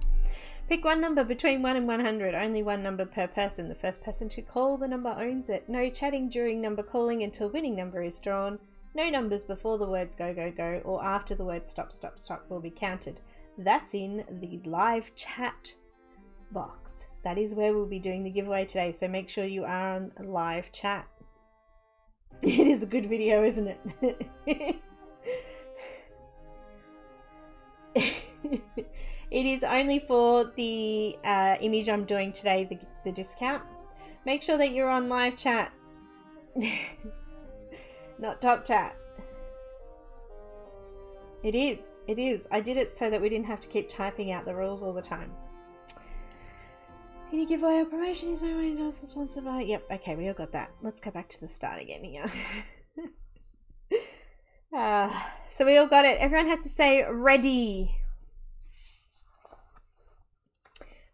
Pick one number between 1 and 100. Only one number per person. The first person to call the number owns it. No chatting during number calling until winning number is drawn. No numbers before the words go, go, go or after the words stop, stop, stop will be counted. That's in the live chat box. That is where we'll be doing the giveaway today. So make sure you are on live chat. It is a good video, isn't it? It is only for the image I'm doing today, the discount. Make sure that you're on live chat. Not top chat. It is. I did it so that we didn't have to keep typing out the rules all the time. Any giveaway or promotion is no way endorsed, sponsored by. Yep, okay, we all got that. Let's go back to the start again here. So we all got it. Everyone has to say ready.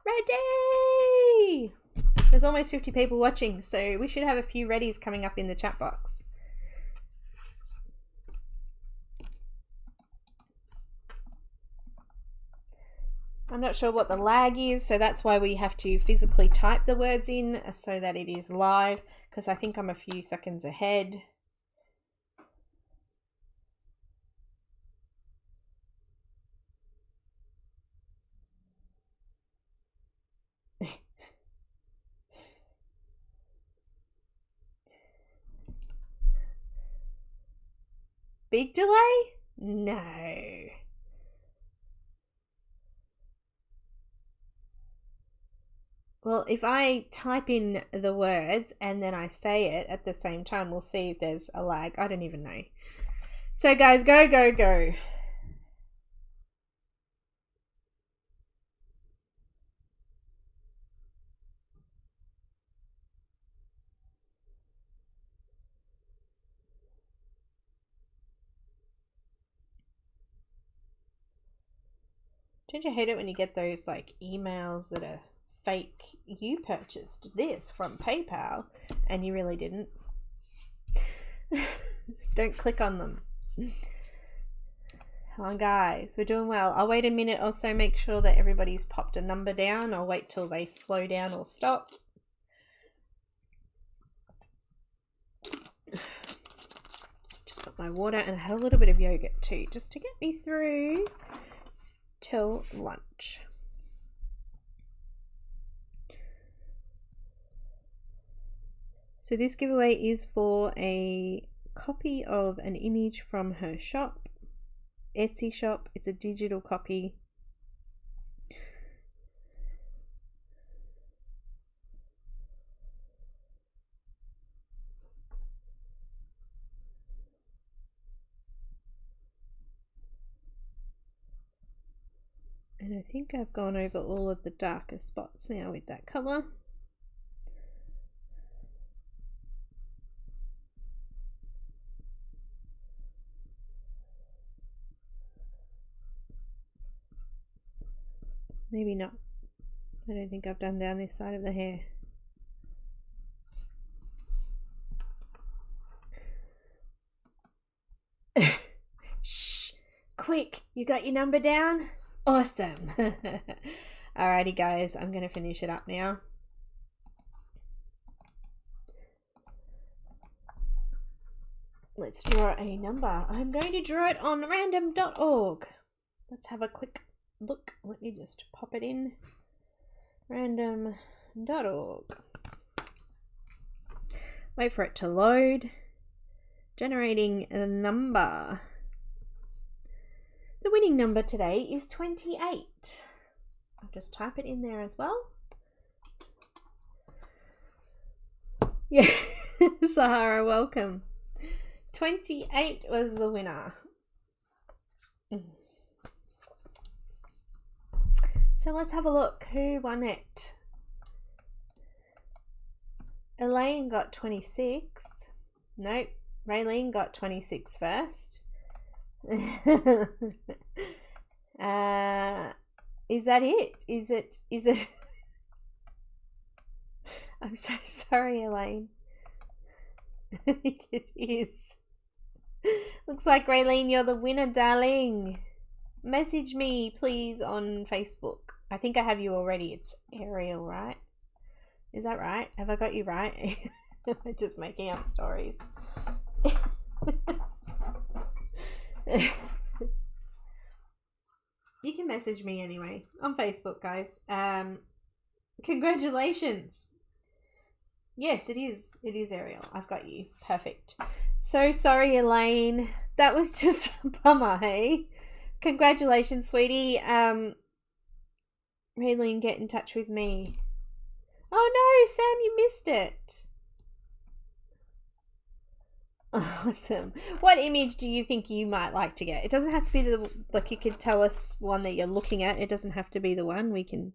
Ready! There's almost 50 people watching, so we should have a few readies coming up in the chat box. I'm not sure what the lag is, so that's why we have to physically type the words in so that it is live, because I think I'm a few seconds ahead. Big delay? No. Well, if I type in the words and then I say it at the same time, we'll see if there's a lag. I don't even know. So guys, go, go, go. Don't you hate it when you get those like emails that are fake? You purchased this from PayPal and you really didn't. Don't click on them. Come on guys, we're doing well. I'll wait a minute or so, make sure that everybody's popped a number down. I'll wait till they slow down or stop. Just got my water and I had a little bit of yogurt too, just to get me through till lunch. So this giveaway is for a copy of an image from her shop, Etsy shop. It's a digital copy. And I think I've gone over all of the darker spots now with that colour. Maybe not. I don't think I've done down this side of the hair. Shh! Quick! You got your number down? Awesome! Alrighty guys, I'm going to finish it up now. Let's draw a number. I'm going to draw it on random.org. Let's have a quick look. Let me just pop it in. Random.org. Wait for it to load. Generating a number. The winning number today is 28. I'll just type it in there as well. Yeah, Sahara, welcome. 28 was the winner. So let's have a look. Who won it? Elaine got 26. Nope. Raylene got 26 first. Is that it? Is it? I'm so sorry, Elaine. I think it is. Looks like Raylene, you're the winner, darling. Message me, please, on Facebook. I think I have you already. It's Ariel, right? Is that right? Have I got you right? I'm just making up stories. You can message me anyway on Facebook, guys. Congratulations. Yes, it is. It is Ariel. I've got you. Perfect. So sorry, Elaine. That was just a bummer, hey? Congratulations, sweetie. Raylene, get in touch with me. Oh no, Sam, you missed it. Awesome. What image do you think you might like to get? It doesn't have to be the, like, you could tell us one that you're looking at. It doesn't have to be the one. We can,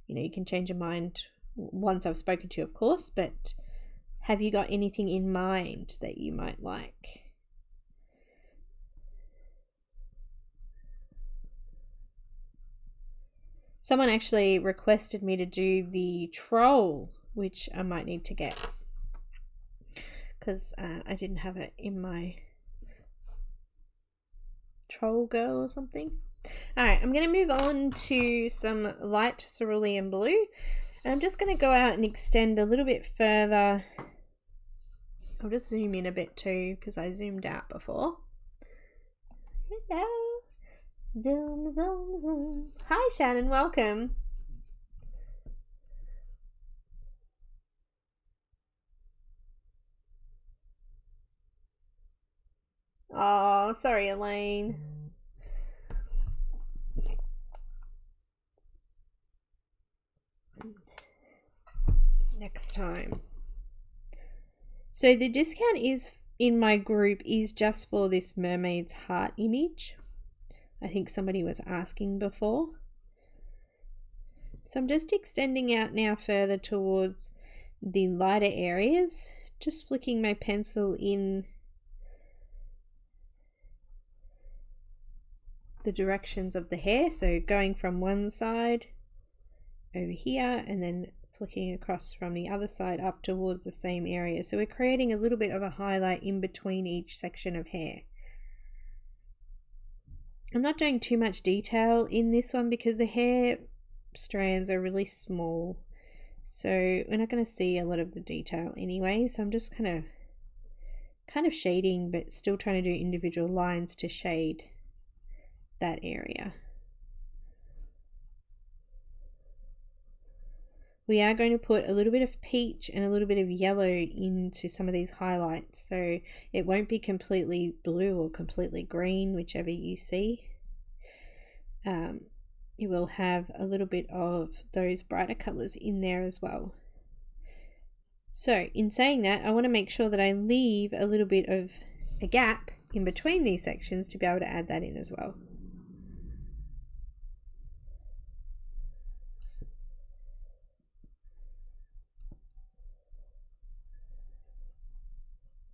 you know, you can change your mind once I've spoken to you, of course, but have you got anything in mind that you might like? Someone actually requested me to do the troll, which I might need to get because I didn't have it in my troll girl or something. Alright, I'm going to move on to some light cerulean blue. And I'm just going to go out and extend a little bit further. I'll just zoom in a bit too because I zoomed out before. Hello. Zoom, zoom, zoom. Hi Shannon, welcome. Oh, Oh, sorry, Elaine. Next time. So the discount is in my group is just for this mermaid's heart image. I think somebody was asking before. So I'm just extending out now further towards the lighter areas, just flicking my pencil in the directions of the hair, so going from one side over here and then flicking across from the other side up towards the same area. So we're creating a little bit of a highlight in between each section of hair. I'm not doing too much detail in this one because the hair strands are really small, so we're not going to see a lot of the detail anyway. So I'm just kind of shading, but still trying to do individual lines to shade that area. We are going to put a little bit of peach and a little bit of yellow into some of these highlights, so it won't be completely blue or completely green, whichever you see. You will have a little bit of those brighter colors in there as well. So in saying that, I want to make sure that I leave a little bit of a gap in between these sections to be able to add that in as well.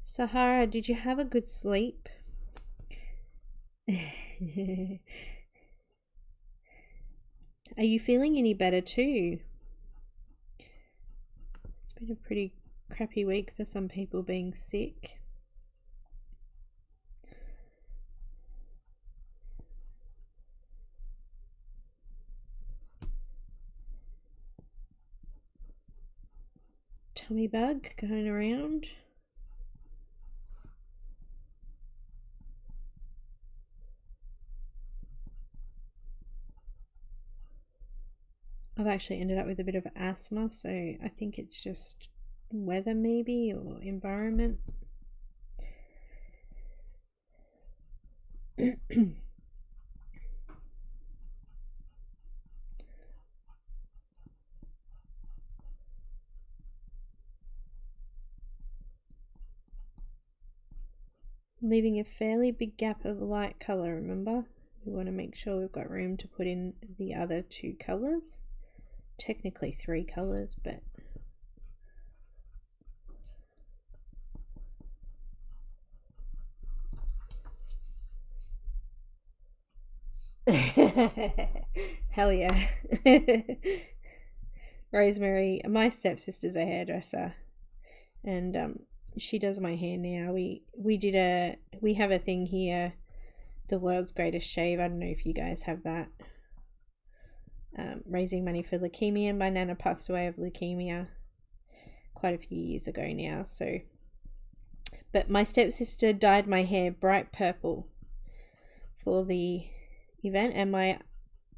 Sahara, did you have a good sleep? Are you feeling any better too? It's been a pretty crappy week for some people being sick. Tummy bug going around. I've actually ended up with a bit of asthma, so I think it's just weather maybe, or environment. Leaving a fairly big gap of light color, remember? We want to make sure we've got room to put in the other two colors. Technically 3 colors, but hell yeah. Rosemary, my stepsister's a hairdresser, and she does my hair now. We have a thing here, the world's greatest shave. I don't know if you guys have that. Raising money for leukemia. My nana passed away of leukemia quite a few years ago now, so but my stepsister dyed my hair bright purple for the event, and my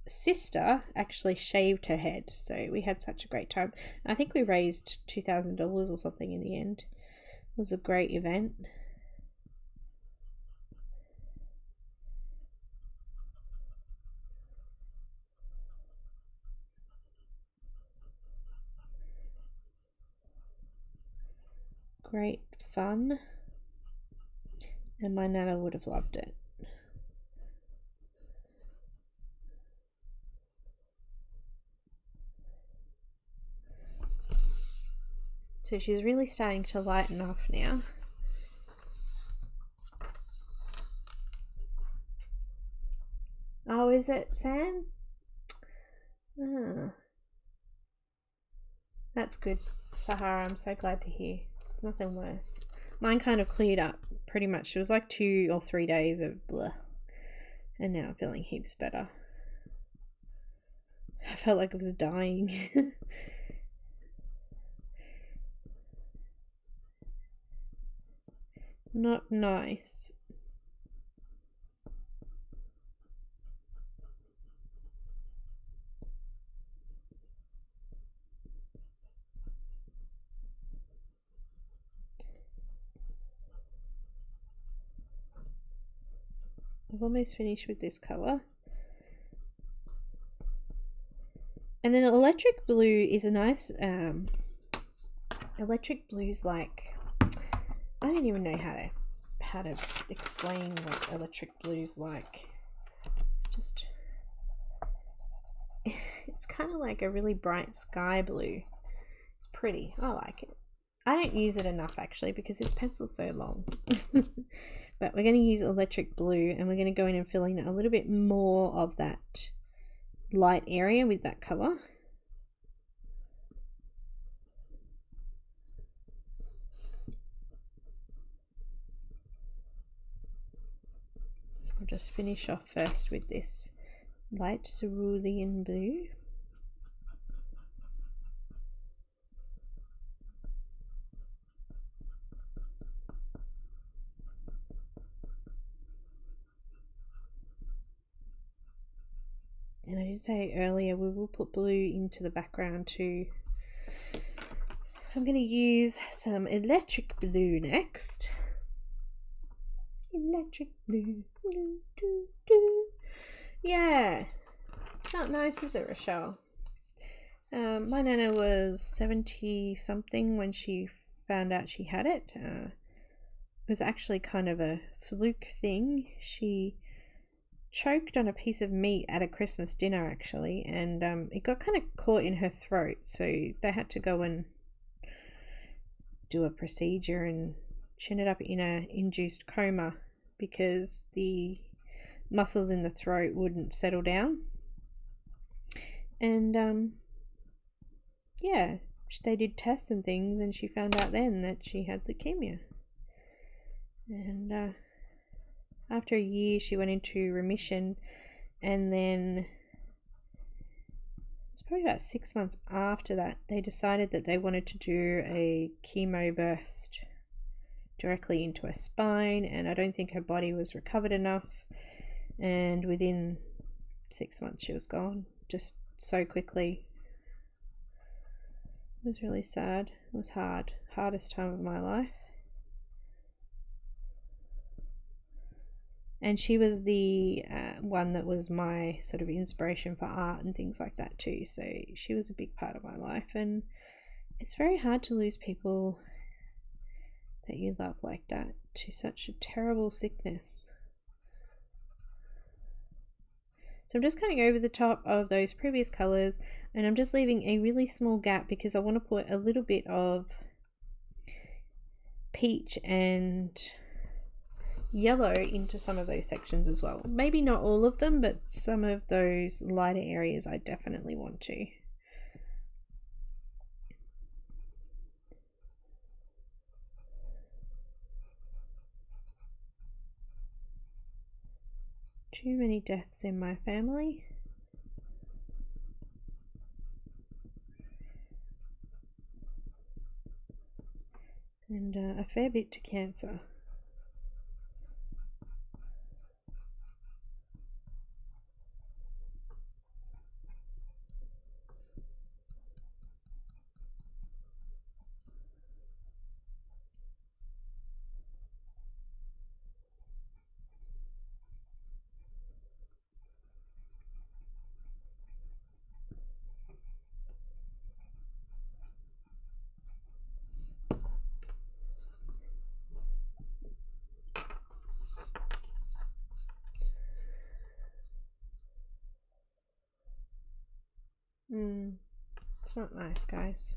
sister actually shaved her head, so we had such a great time. I think we raised $2,000 or something in the end. It was a great event. Great fun, and my nana would have loved it. So she's really starting to lighten off now. Oh, is it, Sam? Ah. That's good, Sahara. I'm so glad to hear. It's nothing worse. Mine kind of cleared up pretty much. It was like 2 or 3 days of blah. And now I'm feeling heaps better. I felt like I was dying. Not nice. I've almost finished with this colour. And then electric blue is a nice, electric blue's like, I don't even know how to explain what electric blue's like. Just, it's kind of like a really bright sky blue. It's pretty, I like it. I don't use it enough actually because this pencil's so long. But we're going to use electric blue and we're going to go in and fill in a little bit more of that light area with that colour. I'll just finish off first with this light cerulean blue. And I did say earlier we will put blue into the background too. I'm going to use some electric blue next. Electric blue. Yeah. It's not nice, is it, Rochelle? My Nana was 70 something when she found out she had it. It was actually kind of a fluke thing. She choked on a piece of meat at a Christmas dinner actually, and it got kind of caught in her throat, so they had to go and do a procedure, and she ended up in a induced coma because the muscles in the throat wouldn't settle down. And yeah, they did tests and things and she found out then that she had leukemia. And after a year she went into remission, and then it's probably about 6 months after that they decided that they wanted to do a chemo burst directly into her spine, and I don't think her body was recovered enough, and within 6 months she was gone, just so quickly. It was really sad. It was hardest time of my life. And she was the one that was my sort of inspiration for art and things like that too. So she was a big part of my life. And it's very hard to lose people that you love like that to such a terrible sickness. So I'm just going over the top of those previous colours, and I'm just leaving a really small gap because I want to put a little bit of peach and yellow into some of those sections as well. Maybe not all of them, but some of those lighter areas I definitely want to. Too many deaths in my family. And a fair bit to cancer. It's not nice, guys.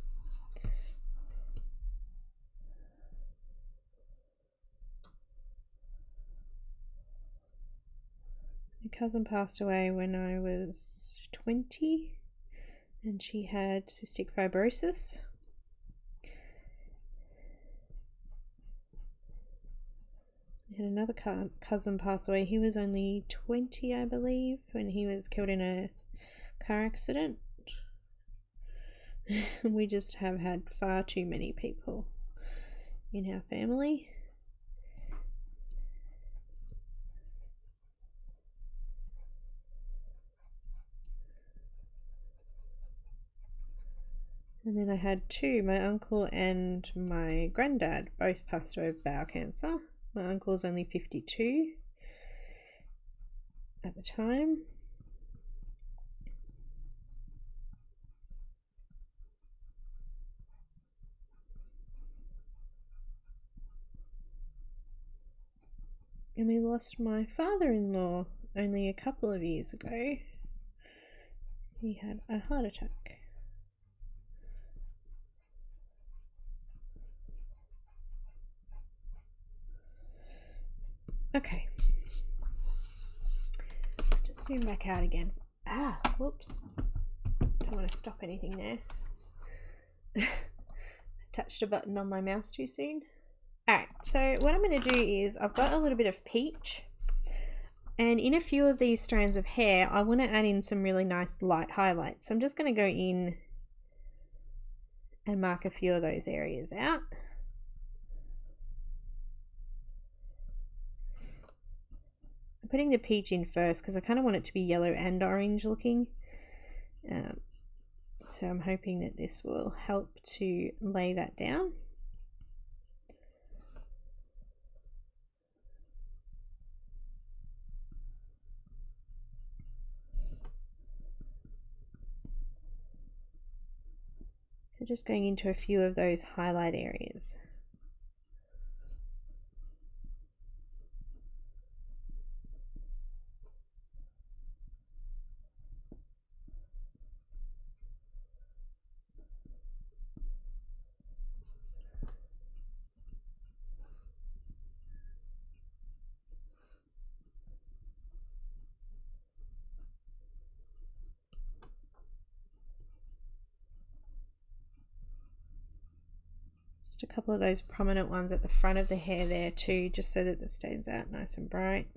My cousin passed away when I was 20 and she had cystic fibrosis. I had another cousin pass away. He was only 20, I believe, when he was killed in a car accident. We just have had far too many people in our family. And then I had two, my uncle and my granddad both passed away of bowel cancer. My uncle's only 52 at the time. And we lost my father-in-law only a couple of years ago. He had a heart attack. Okay. Just zoom back out again. Ah, whoops. Don't want to stop anything there. Touched a button on my mouse too soon. Alright, so what I'm going to do is I've got a little bit of peach, and in a few of these strands of hair I want to add in some really nice light highlights. So I'm just going to go in and mark a few of those areas out. I'm putting the peach in first because I kind of want it to be yellow and orange looking. So I'm hoping that this will help to lay that down. So just going into a few of those highlight areas. A couple of those prominent ones at the front of the hair there too, just so that it stands out nice and bright.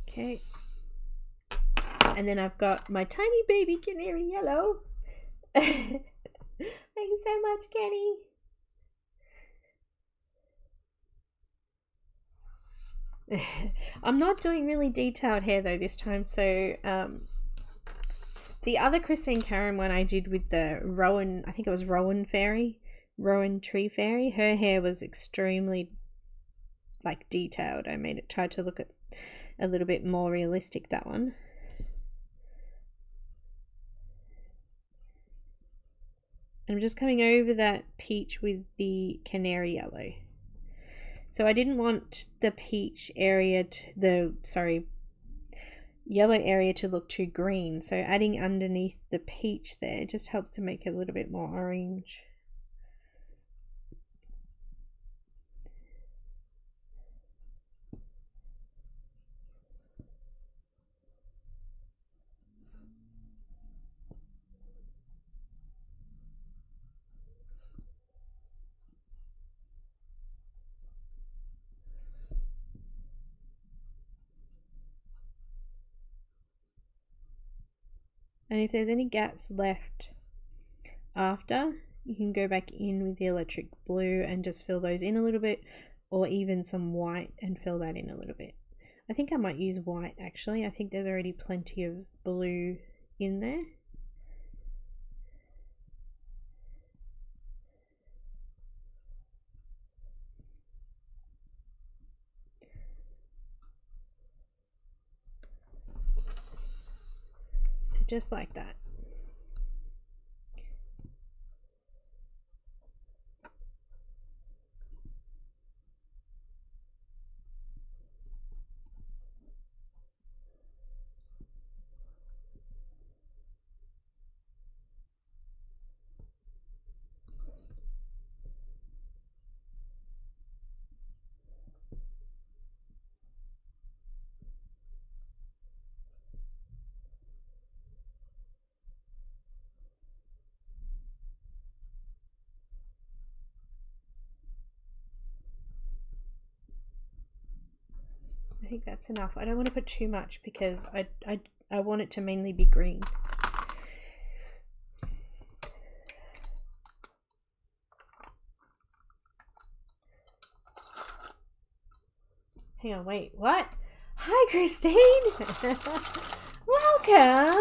Okay, and then I've got my tiny baby canary yellow. Thank you so much, Kenny. I'm not doing really detailed hair though this time, so the other Christine Karron one I did with the Rowan, I think it was Rowan Tree Fairy, her hair was extremely like detailed. I made it, tried to look at a little bit more realistic, that one. I'm just coming over that peach with the canary yellow. So I didn't want the peach area, yellow area to look too green. So adding underneath the peach there just helps to make it a little bit more orange. And if there's any gaps left after, you can go back in with the electric blue and just fill those in a little bit, or even some white and fill that in a little bit. I think I might use white actually. I think there's already plenty of blue in there. Just like that. I think that's enough. I don't want to put too much because I want it to mainly be green. Hang on, wait, what? Hi, Christine. Welcome.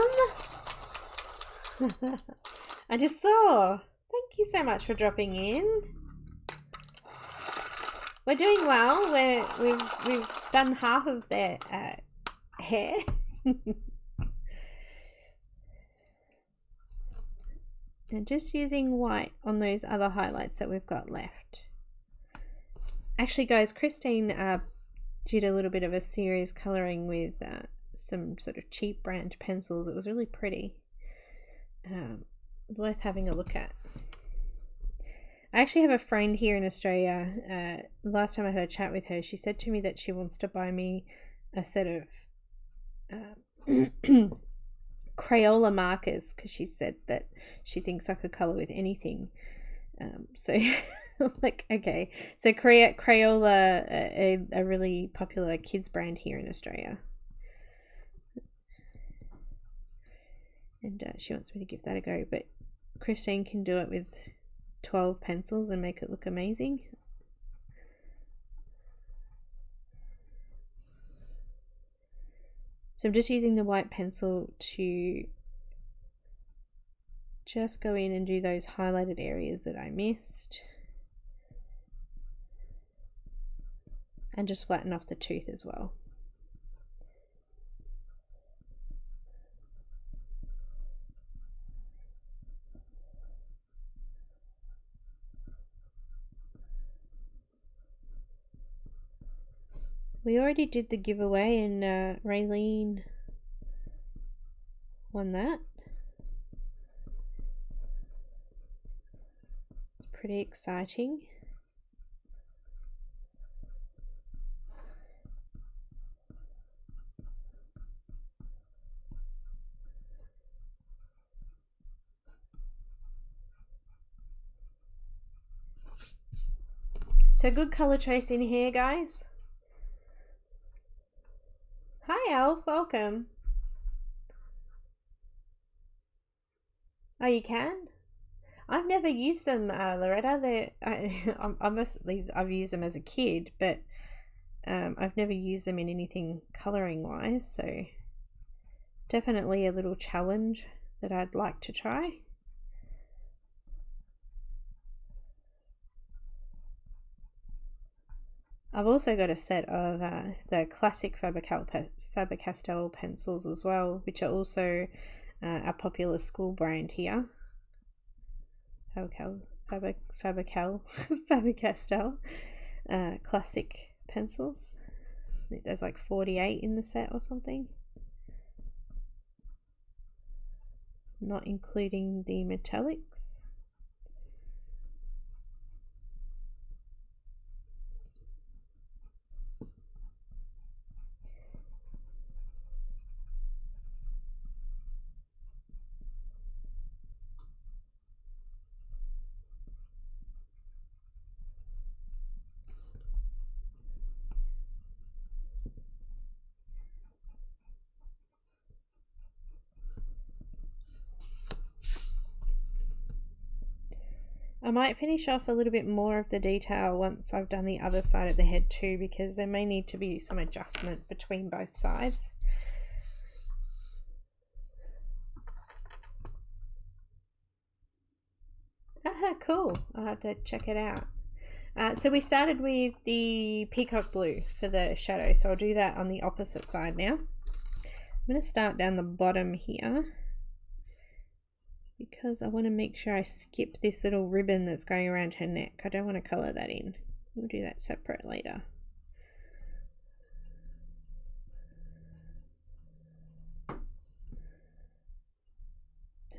I just saw. Thank you so much for dropping in. We're doing well. We've done half of their hair. And just using white on those other highlights that we've got left. Actually, guys, Christine did a little bit of a serious colouring with some sort of cheap brand pencils. It was really pretty. Worth having a look at. I actually have a friend here in Australia. Last time I had a chat with her, she said to me that she wants to buy me a set of Crayola markers because she said that she thinks I could colour with anything. So like, okay, so Crayola, a really popular kids brand here in Australia, and she wants me to give that a go, but Christine can do it with 12 pencils and make it look amazing. So I'm just using the white pencil to just go in and do those highlighted areas that I missed. And just flatten off the tooth as well. We already did the giveaway and Raylene won that. It's pretty exciting. So good colour choice in here, guys. Hi, Elf. Welcome. Oh, you can? I've never used them, Loretta. I've used them as a kid, but I've never used them in anything colouring wise. So definitely a little challenge that I'd like to try. I've also got a set of the classic Faber-Castell pencils as well, which are also a popular school brand here. Faber-Castell classic pencils. I think there's like 48 in the set or something. Not including the metallics. I might finish off a little bit more of the detail once I've done the other side of the head too, because there may need to be some adjustment between both sides. Cool. I'll have to check it out. So we started with the peacock blue for the shadow, so I'll do that on the opposite side now. I'm going to start down the bottom here, because I want to make sure I skip this little ribbon that's going around her neck. I don't want to colour that in. We'll do that separate later. So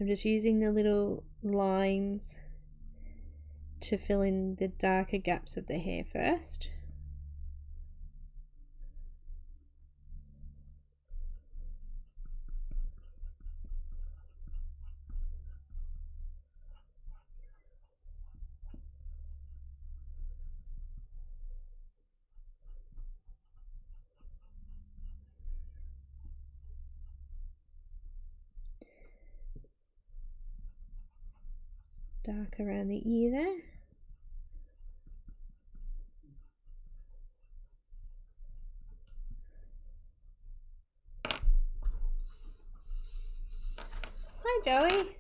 I'm just using the little lines to fill in the darker gaps of the hair first. Dark around the ear there. Hi Joey.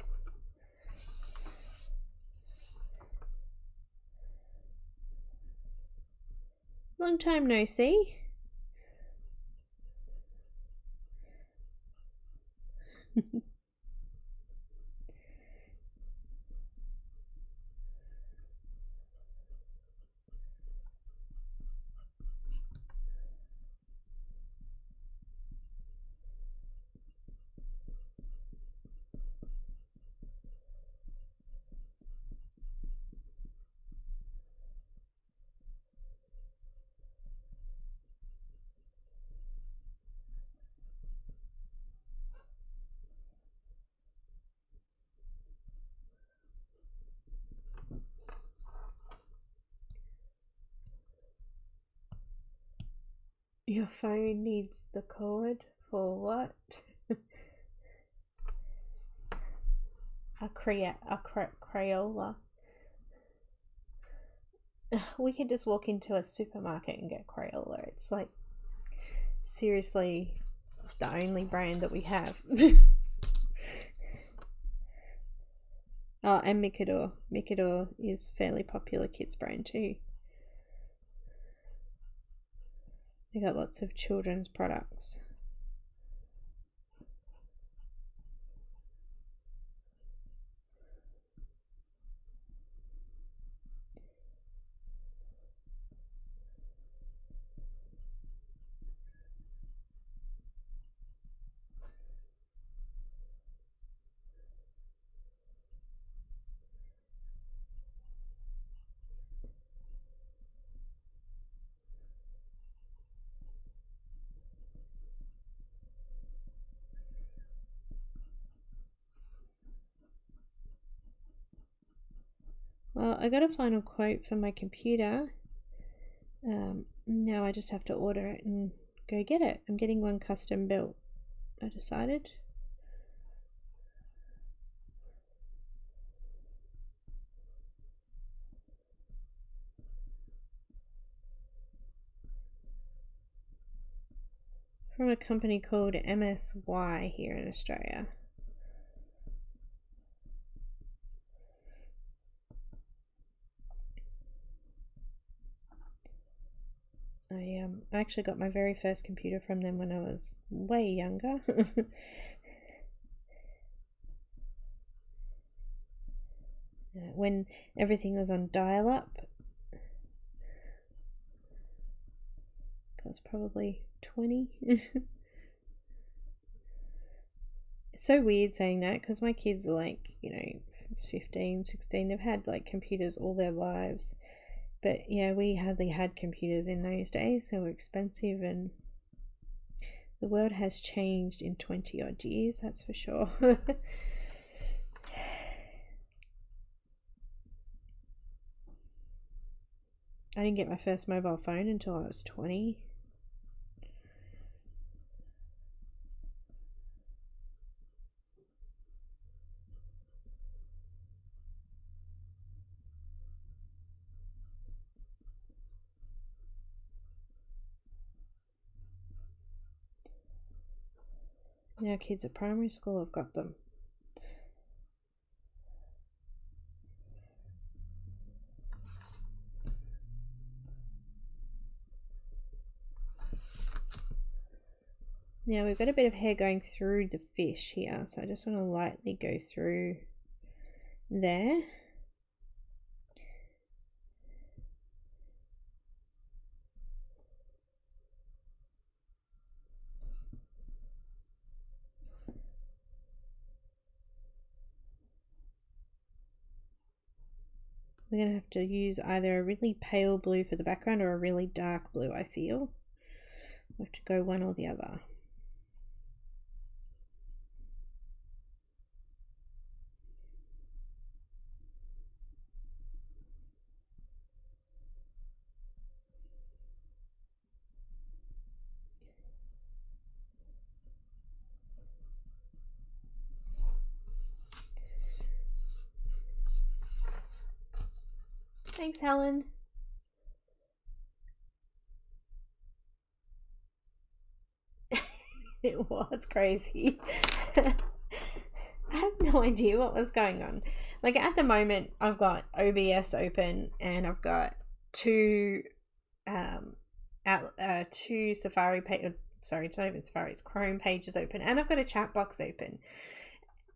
Long time no see. Your phone needs the cord for what? a Crayola. We could just walk into a supermarket and get Crayola. It's like seriously the only brand that we have. Oh, and Mikador. Mikador is fairly popular kids brand too. They got lots of children's products. Well, I got a final quote for my computer. Now I just have to order it and go get it. I'm getting one custom built, I decided. From a company called MSY here in Australia. I actually got my very first computer from them when I was way younger. When everything was on dial-up. I was probably 20. It's so weird saying that because my kids are like, 15, 16. They've had like computers all their lives. But yeah, we hardly had computers in those days. They were expensive, and the world has changed in 20 odd years, that's for sure. I didn't get my first mobile phone until I was 20. Now kids at primary school have got them. Now we've got a bit of hair going through the fish here, so I just want to lightly go through there. We're going to have to use either a really pale blue for the background or a really dark blue, I feel. We have to go one or the other. Thanks, Helen. It was crazy. I have no idea what was going on. Like at the moment, I've got OBS open and I've got two two Safari page. Sorry, it's not even Safari. It's Chrome pages open, and I've got a chat box open,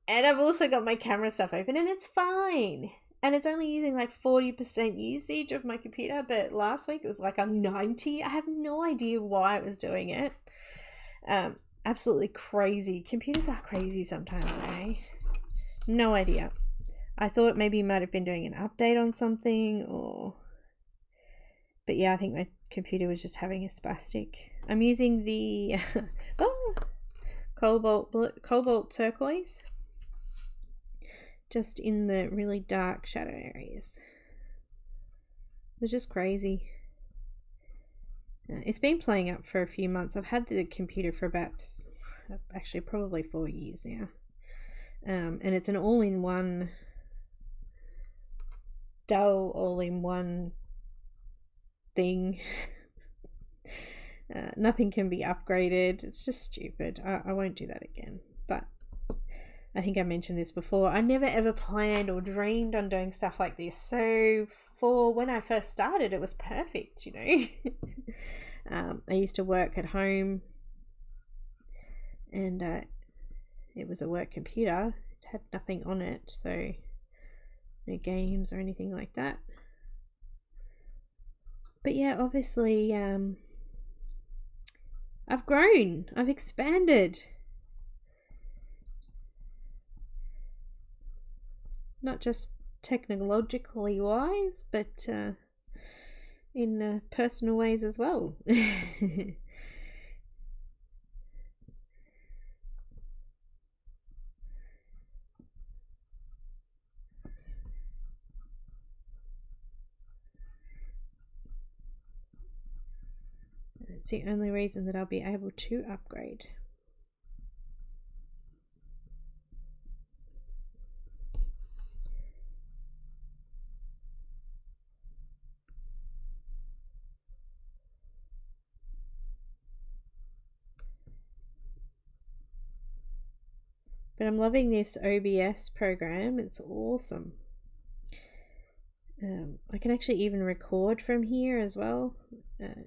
and I've also got my camera stuff open, and it's fine. And it's only using like 40% usage of my computer, but last week it was like a 90. I have no idea why it was doing it. Absolutely crazy. Computers are crazy sometimes, eh? No idea. I thought maybe you might have been doing an update on something, or... But yeah, I think my computer was just having a spastic. I'm using the cobalt turquoise, just in the really dark shadow areas. It was just crazy. It's been playing up for a few months. I've had the computer for about, actually probably 4 years now. And it's an all-in-one, Dell all-in-one thing. Nothing can be upgraded. It's just stupid. I won't do that again. But I think I mentioned this before. I never ever planned or dreamed on doing stuff like this. So for when I first started, it was perfect, you know. I used to work at home, and it was a work computer. It had nothing on it, so no games or anything like that. But yeah, obviously I've grown. I've expanded. Not just technologically wise, but in personal ways as well. It's the only reason that I'll be able to upgrade. But I'm loving this OBS program. It's awesome. I can actually even record from here as well,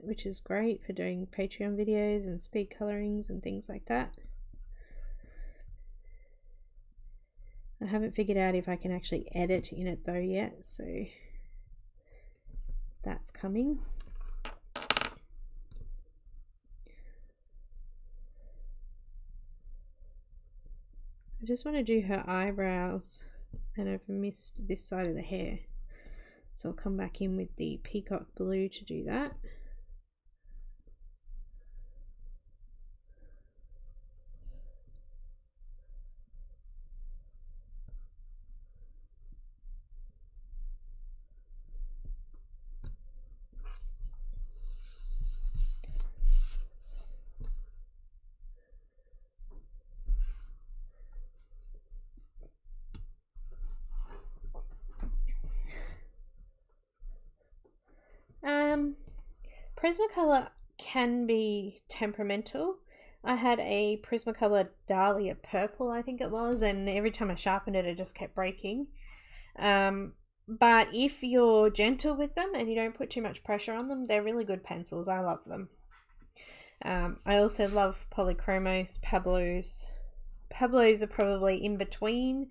which is great for doing Patreon videos and speed colorings and things like that. I haven't figured out if I can actually edit in it though yet, so that's coming. I just want to do her eyebrows, and I've missed this side of the hair, so I'll come back in with the peacock blue to do that. Prismacolor can be temperamental. I had a Prismacolor Dahlia purple, I think it was, and every time I sharpened it, it just kept breaking. But if you're gentle with them and you don't put too much pressure on them, they're really good pencils. I love them. I also love Polychromos, Pablos. Pablos are probably in between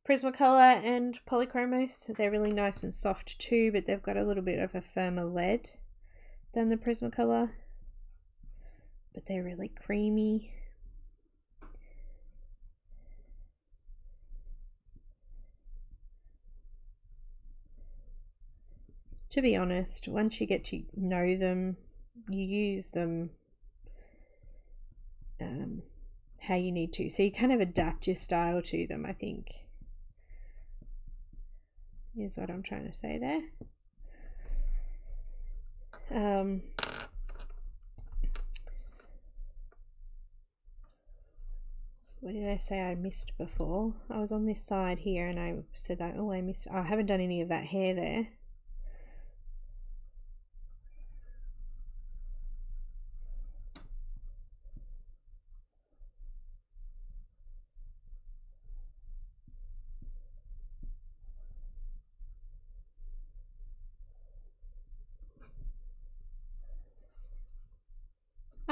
Prismacolor and Polychromos. They're really nice and soft too, but they've got a little bit of a firmer lead than the Prismacolor, but they're really creamy. To be honest, once you get to know them, you use them how you need to, so you kind of adapt your style to them, I think, is what I'm trying to say there. What did I say I missed before? I was on this side here and I said that, oh, I missed, I haven't done any of that hair there.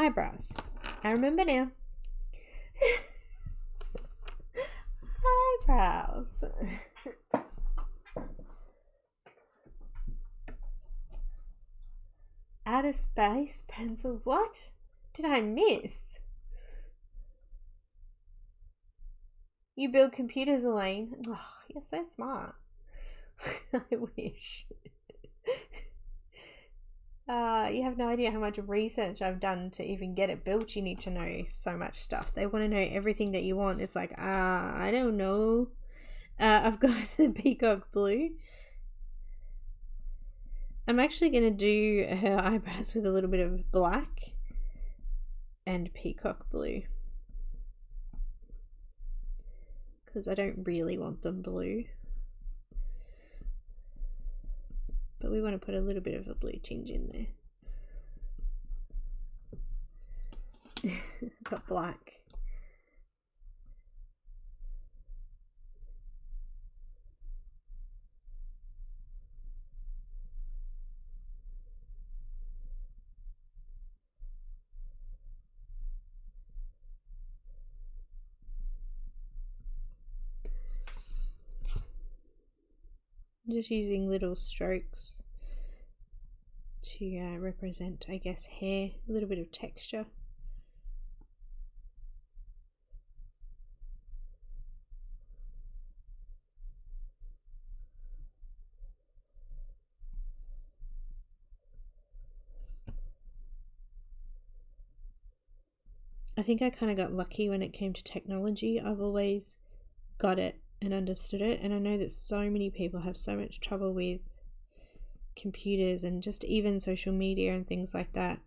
Eyebrows. I remember now. Eyebrows. Outer space pencil. What did I miss? You build computers, Elaine. Oh, you're so smart. I wish. You have no idea how much research I've done to even get it built. You need to know so much stuff. They want to know everything that you want. It's like, I don't know. I've got the peacock blue. I'm actually going to do her eyebrows with a little bit of black and peacock blue, because I don't really want them blue, but we want to put a little bit of a blue tinge in there. Got black. I'm just using little strokes to represent, I guess, hair, a little bit of texture. I think I kind of got lucky when it came to technology. I've always got it and understood it, and I know that so many people have so much trouble with computers and just even social media and things like that.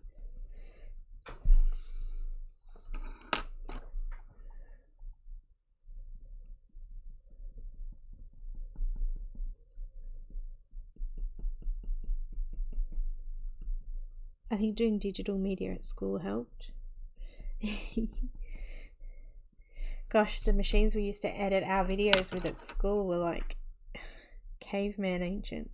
I think doing digital media at school helped. Gosh, the machines we used to edit our videos with at school were like caveman ancient.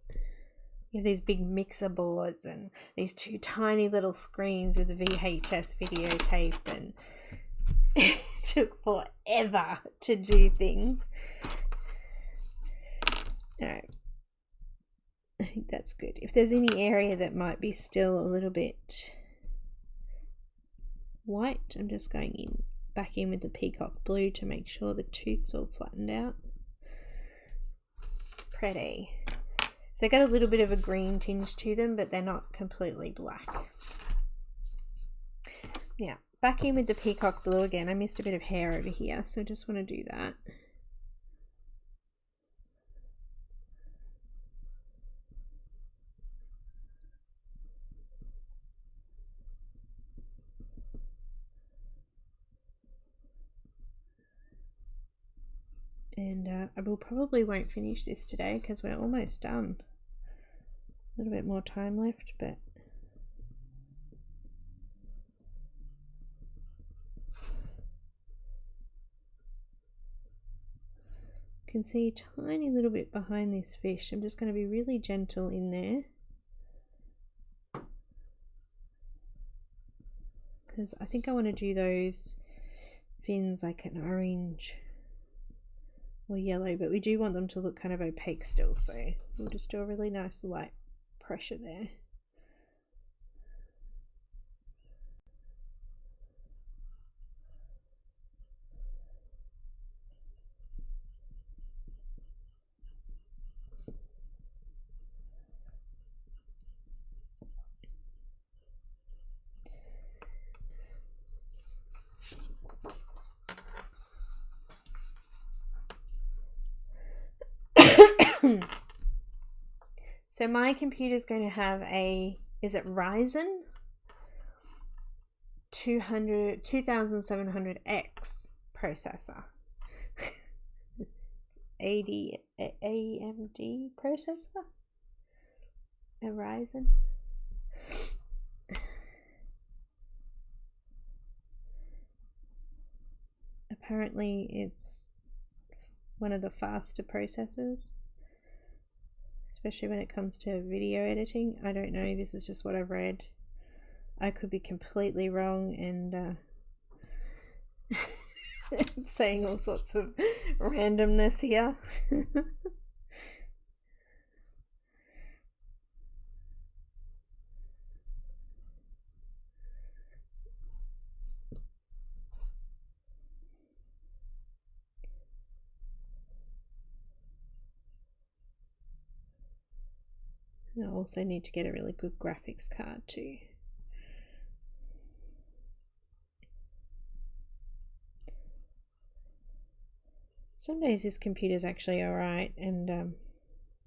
You have these big mixer boards and these two tiny little screens with a VHS videotape, and it took forever to do things. No, I think that's good. If there's any area that might be still a little bit white, I'm just going back in with the peacock blue to make sure the tooth's all flattened out. Pretty. So I got a little bit of a green tinge to them, but they're not completely black. Now, back in with the peacock blue again. I missed a bit of hair over here, so I just want to do that. And I will probably won't finish this today because we're almost done. A little bit more time left, but you can see a tiny little bit behind this fish. I'm just going to be really gentle in there, because I think I want to do those fins like an orange or yellow, but we do want them to look kind of opaque still, so we'll just do a really nice light pressure there. So my computer is going to have a, is it Ryzen 2700X processor. 80 AMD processor. A Ryzen. Apparently it's one of the faster processors, especially when it comes to video editing. I don't know, this is just what I've read. I could be completely wrong and saying all sorts of randomness here. I also need to get a really good graphics card too. Some days this computer's actually alright, and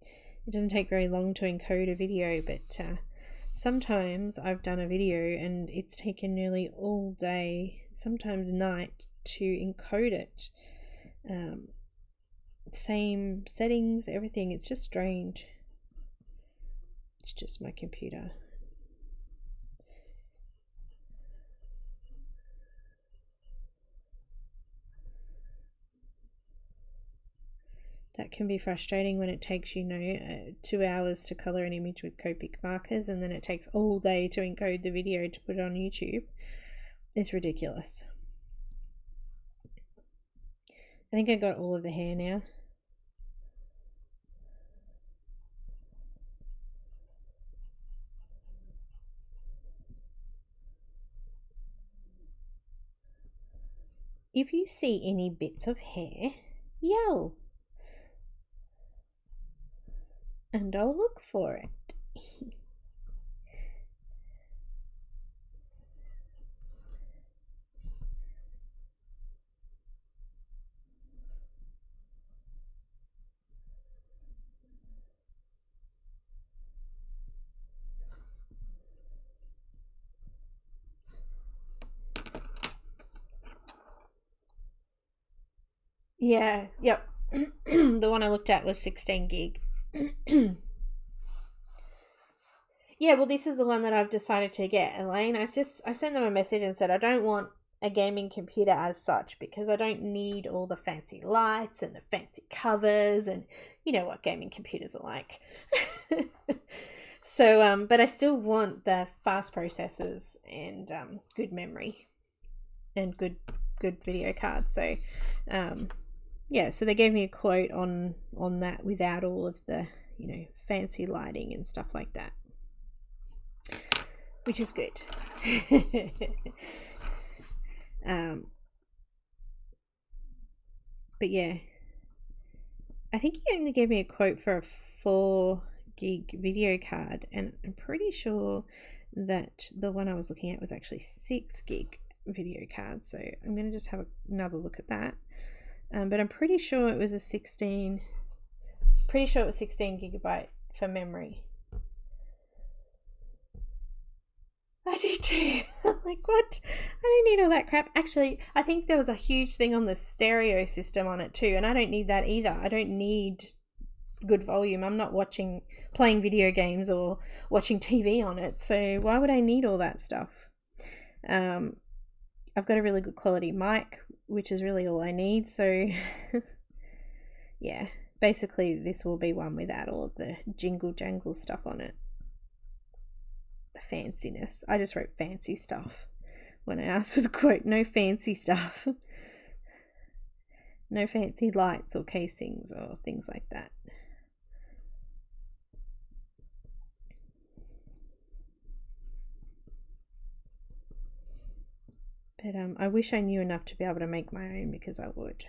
it doesn't take very long to encode a video, but sometimes I've done a video and it's taken nearly all day, sometimes night, to encode it. Same settings, everything. It's just strange. It's just my computer. That can be frustrating when it takes, you know, 2 hours to colour an image with Copic markers and then it takes all day to encode the video to put it on YouTube. It's ridiculous. I think I got all of the hair now. If you see any bits of hair, yell. And I'll look for it. Yeah, yep. The one I looked at was 16 gig. Yeah, well, this is the one that I've decided to get, Elaine. I sent them a message and said I don't want a gaming computer as such because I don't need all the fancy lights and the fancy covers, and you know what gaming computers are like. So, but I still want the fast processors and good memory and good video cards. So, yeah, so they gave me a quote on that without all of the, you know, fancy lighting and stuff like that, which is good. But yeah, I think he only gave me a quote for a 4 gig video card, and I'm pretty sure that the one I was looking at was actually 6 gig video card. So I'm going to just have another look at that. But I'm pretty sure it was 16 gigabyte for memory. I do too. I'm like, what? I don't need all that crap. Actually, I think there was a huge thing on the stereo system on it too, and I don't need that either. I don't need good volume. I'm not playing video games or watching TV on it, so why would I need all that stuff? I've got a really good quality mic, which is really all I need, so yeah, basically this will be one without all of the jingle jangle stuff on it. The fanciness. I just wrote fancy stuff when I asked for the quote. No fancy stuff. No fancy lights or casings or things like that. But I wish I knew enough to be able to make my own, because I would.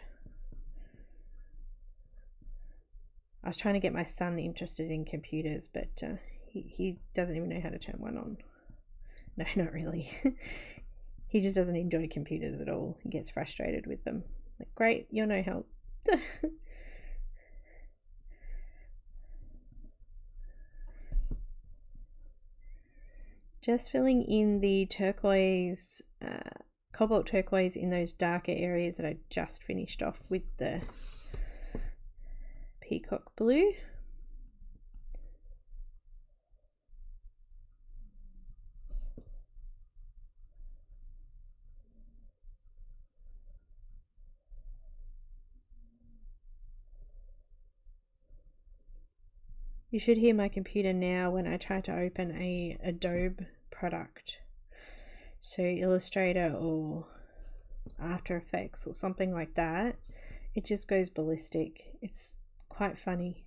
I was trying to get my son interested in computers, but he doesn't even know how to turn one on. No, not really. He just doesn't enjoy computers at all. He gets frustrated with them. Like, great, you're no help. Just filling in the turquoise, cobalt turquoise in those darker areas that I just finished off with the peacock blue. You should hear my computer now when I try to open a Adobe product. So Illustrator or After Effects or something like that, it just goes ballistic. It's quite funny.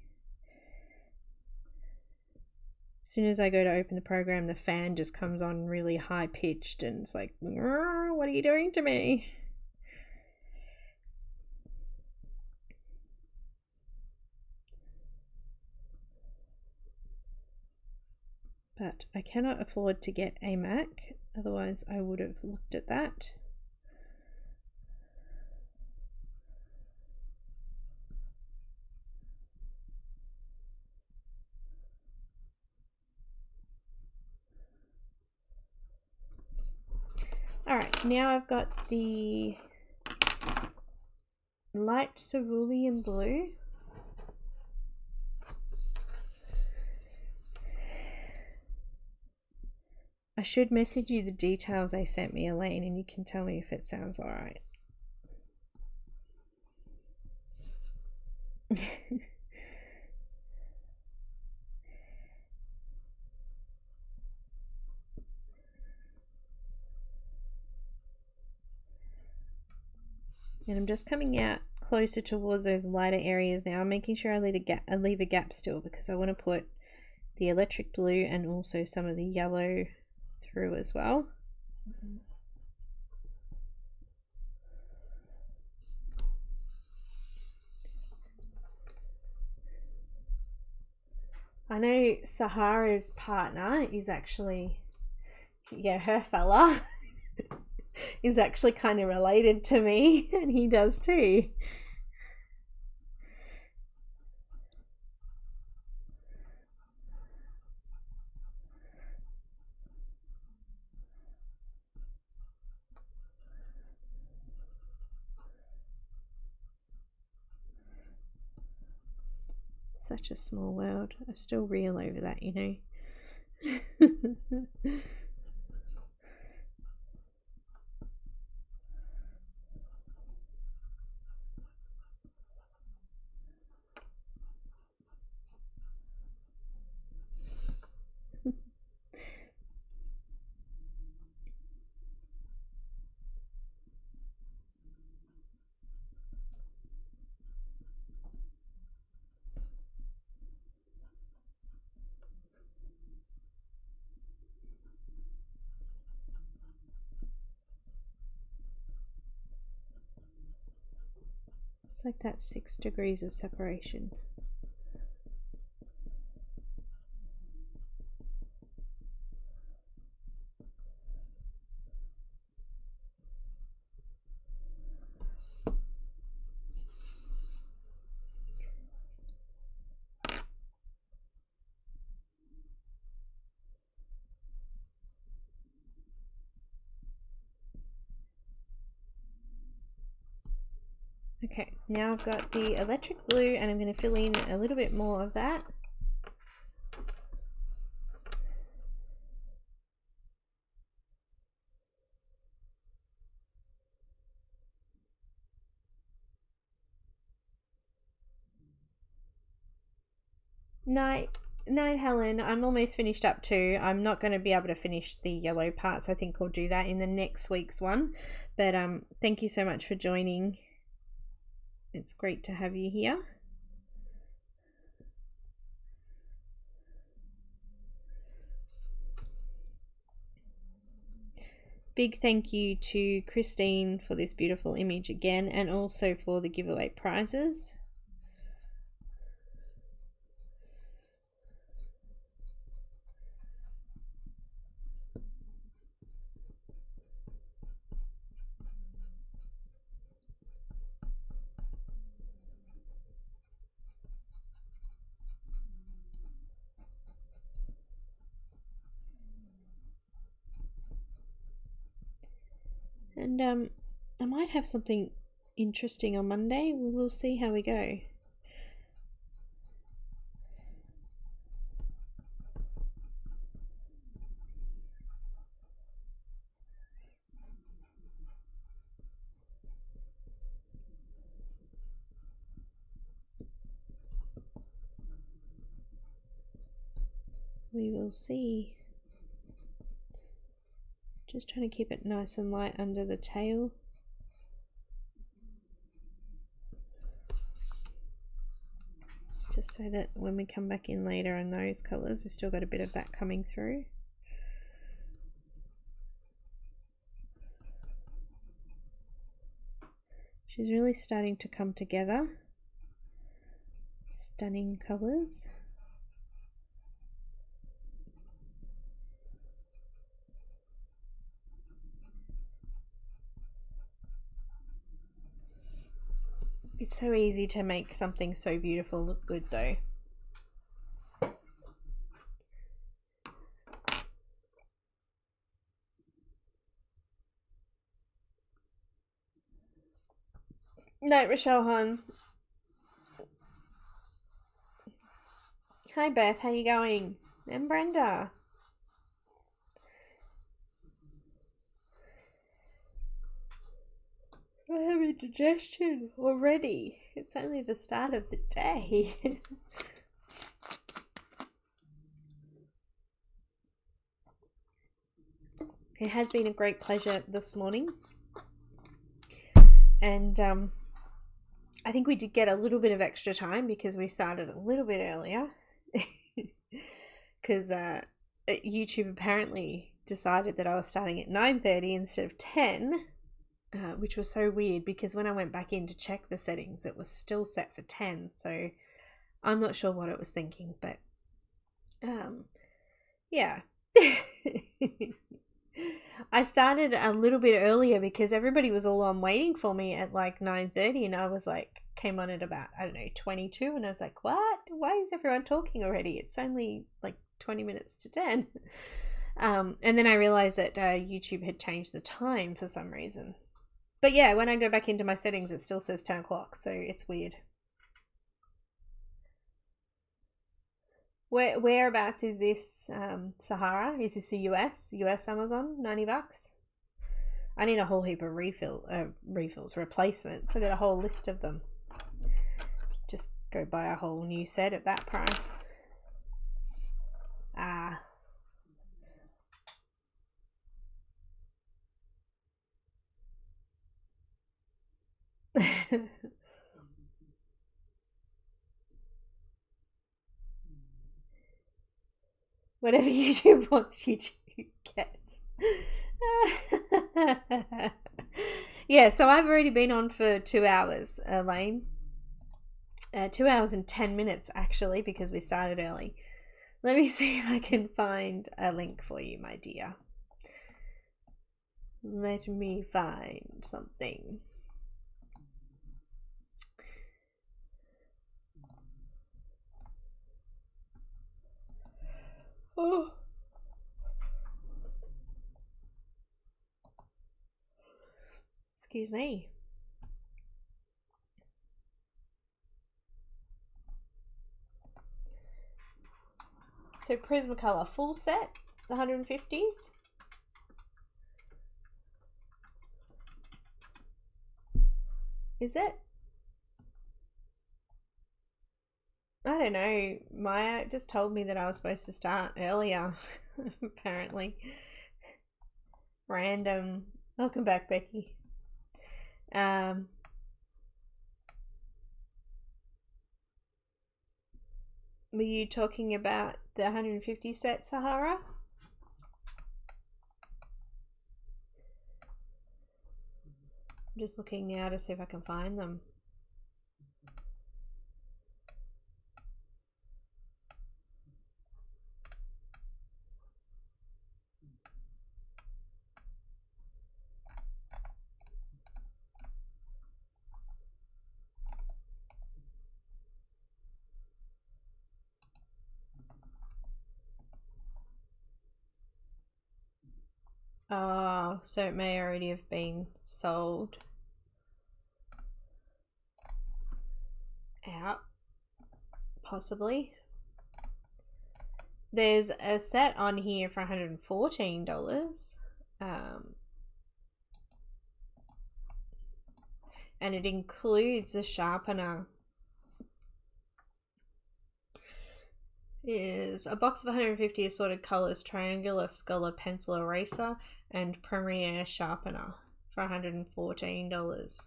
As soon as I go to open the program, the fan just comes on really high pitched and it's like, what are you doing to me? But I cannot afford to get a Mac, otherwise I would have looked at that. Alright, now I've got the light cerulean blue. I should message you the details they sent me, Elaine, and you can tell me if it sounds alright. And I'm just coming out closer towards those lighter areas now. I'm making sure I leave a gap still because I want to put the electric blue and also some of the yellow through as well. I know Sahara's partner is actually, yeah, her fella is actually kind of related to me, and he does too. Such a small world. I still reel over that, you know. It's like that 6 degrees of separation. Okay, now I've got the electric blue and I'm going to fill in a little bit more of that. Night, Helen. I'm almost finished up too. I'm not going to be able to finish the yellow parts. I think I'll do that in the next week's one. But thank you so much for joining. It's great to have you here. Big thank you to Christine for this beautiful image again, and also for the giveaway prizes. And I might have something interesting on Monday. We'll see how we go. We will see. Just trying to keep it nice and light under the tail. Just so that when we come back in later on those colours, we've still got a bit of that coming through. She's really starting to come together. Stunning colours. It's so easy to make something so beautiful look good though. Night, Rochelle Hon. Hi Beth, how you going? And Brenda. I have indigestion already. It's only the start of the day. It has been a great pleasure this morning. And I think we did get a little bit of extra time because we started a little bit earlier. Because YouTube apparently decided that I was starting at 9:30 instead of 10. Which was so weird because when I went back in to check the settings, it was still set for 10. So I'm not sure what it was thinking, but yeah. I started a little bit earlier because everybody was all on waiting for me at like 9:30, and I was like, came on at about, I don't know, 22, and I was like, what? Why is everyone talking already? It's only like 20 minutes to 10. And then I realized that YouTube had changed the time for some reason. But yeah, when I go back into my settings, it still says 10 o'clock, so it's weird. Whereabouts is this, Sahara? Is this the US Amazon? $90? I need a whole heap of replacements. I got a whole list of them. Just go buy a whole new set at that price. Ah. Whatever YouTube wants, YouTube gets. Yeah, so I've already been on for 2 hours, Elaine. 2 hours and 10 minutes, actually, because we started early. Let me see if I can find a link for you, my dear. Let me find something. Oh. Excuse me. So Prismacolor full set, the 150s. Is it? I don't know. Maya just told me that I was supposed to start earlier, apparently. Random. Welcome back, Becky. Were you talking about the 150 set, Sahara? I'm just looking now to see if I can find them. Oh, so it may already have been sold out, possibly. There's a set on here for $114, and it includes a sharpener is a box of 150 assorted colors, triangular sculler pencil eraser, and Premier sharpener for $114.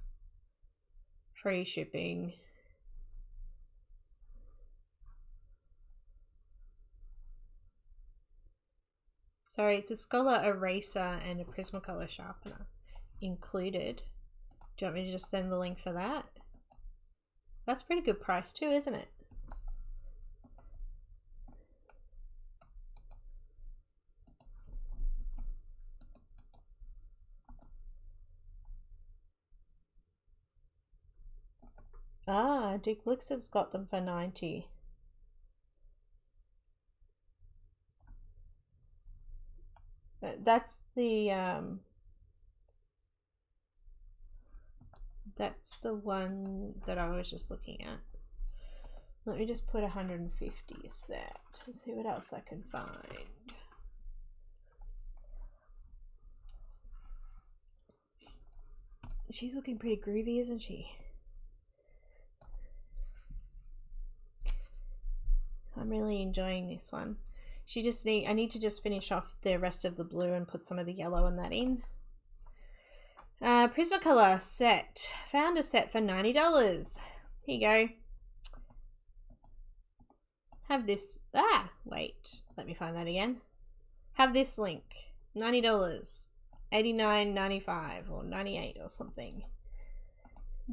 Free shipping. Sorry, it's a Scholar eraser and a Prismacolor sharpener included. Do you want me to just send the link for that? That's pretty good price too, isn't it? Ah, Duplexiv's got them for 90. That's the one that I was just looking at. Let me just put 150 a set. Let's see what else I can find. She's looking pretty groovy, isn't she? I'm really enjoying this one. I need to just finish off the rest of the blue and put some of the yellow and that in. Prismacolor set. Found a set for $90. Here you go. Have this. Wait. Let me find that again. Have this link. $90. $89.95 or $98 or something.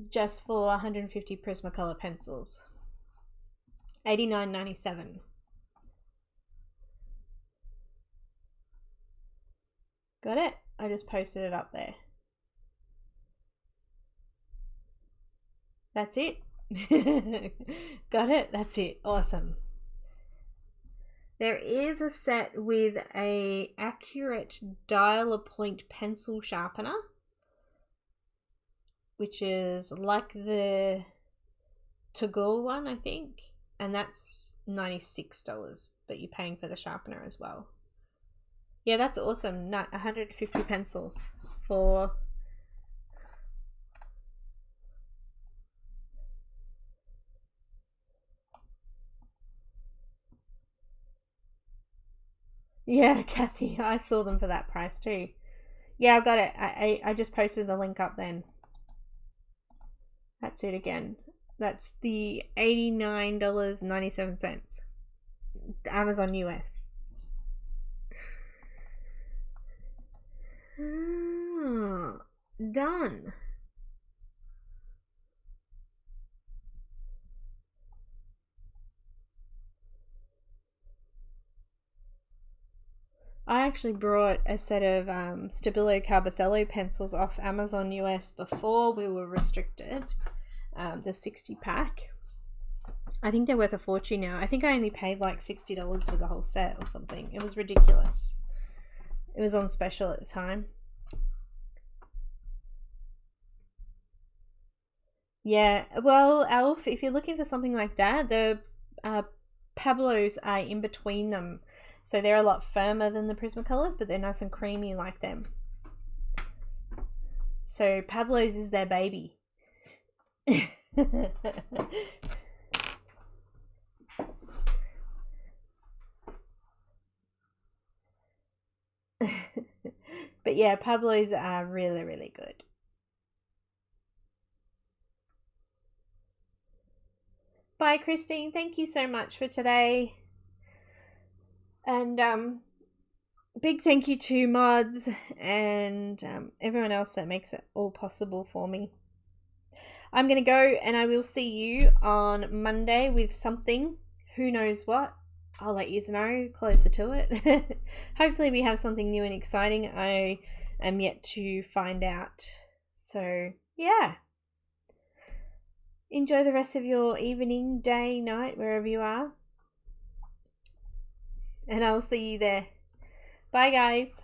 Just for 150 Prismacolor pencils. $89.97. Got it? I just posted it up there. That's it. Got it? That's it. Awesome. There is a set with a accurate dial-a-point pencil sharpener, which is like the Tagore one, I think. And that's $96, but you're paying for the sharpener as well. Yeah, that's awesome. 150 pencils for... Yeah, Kathy, I saw them for that price too. Yeah, I've got it. I just posted the link up then. That's it again. That's the $89.97. Amazon US. Done. I actually brought a set of Stabilo Carbothello pencils off Amazon US before we were restricted. The 60 pack. I think they're worth a fortune now. I think I only paid like $60 for the whole set or something. It was ridiculous. It was on special at the time. Yeah, well, Alf, if you're looking for something like that, the Pablos are in between them. So they're a lot firmer than the Prismacolors, but they're nice and creamy like them. So Pablo's is their baby. But yeah, Pablo's are really, really good. Bye, Christine. Thank you so much for today. And big thank you to Mods and everyone else that makes it all possible for me. I'm going to go and I will see you on Monday with something. Who knows what? I'll let you know closer to it. Hopefully we have something new and exciting. I am yet to find out. So, yeah. Enjoy the rest of your evening, day, night, wherever you are. And I'll see you there. Bye, guys.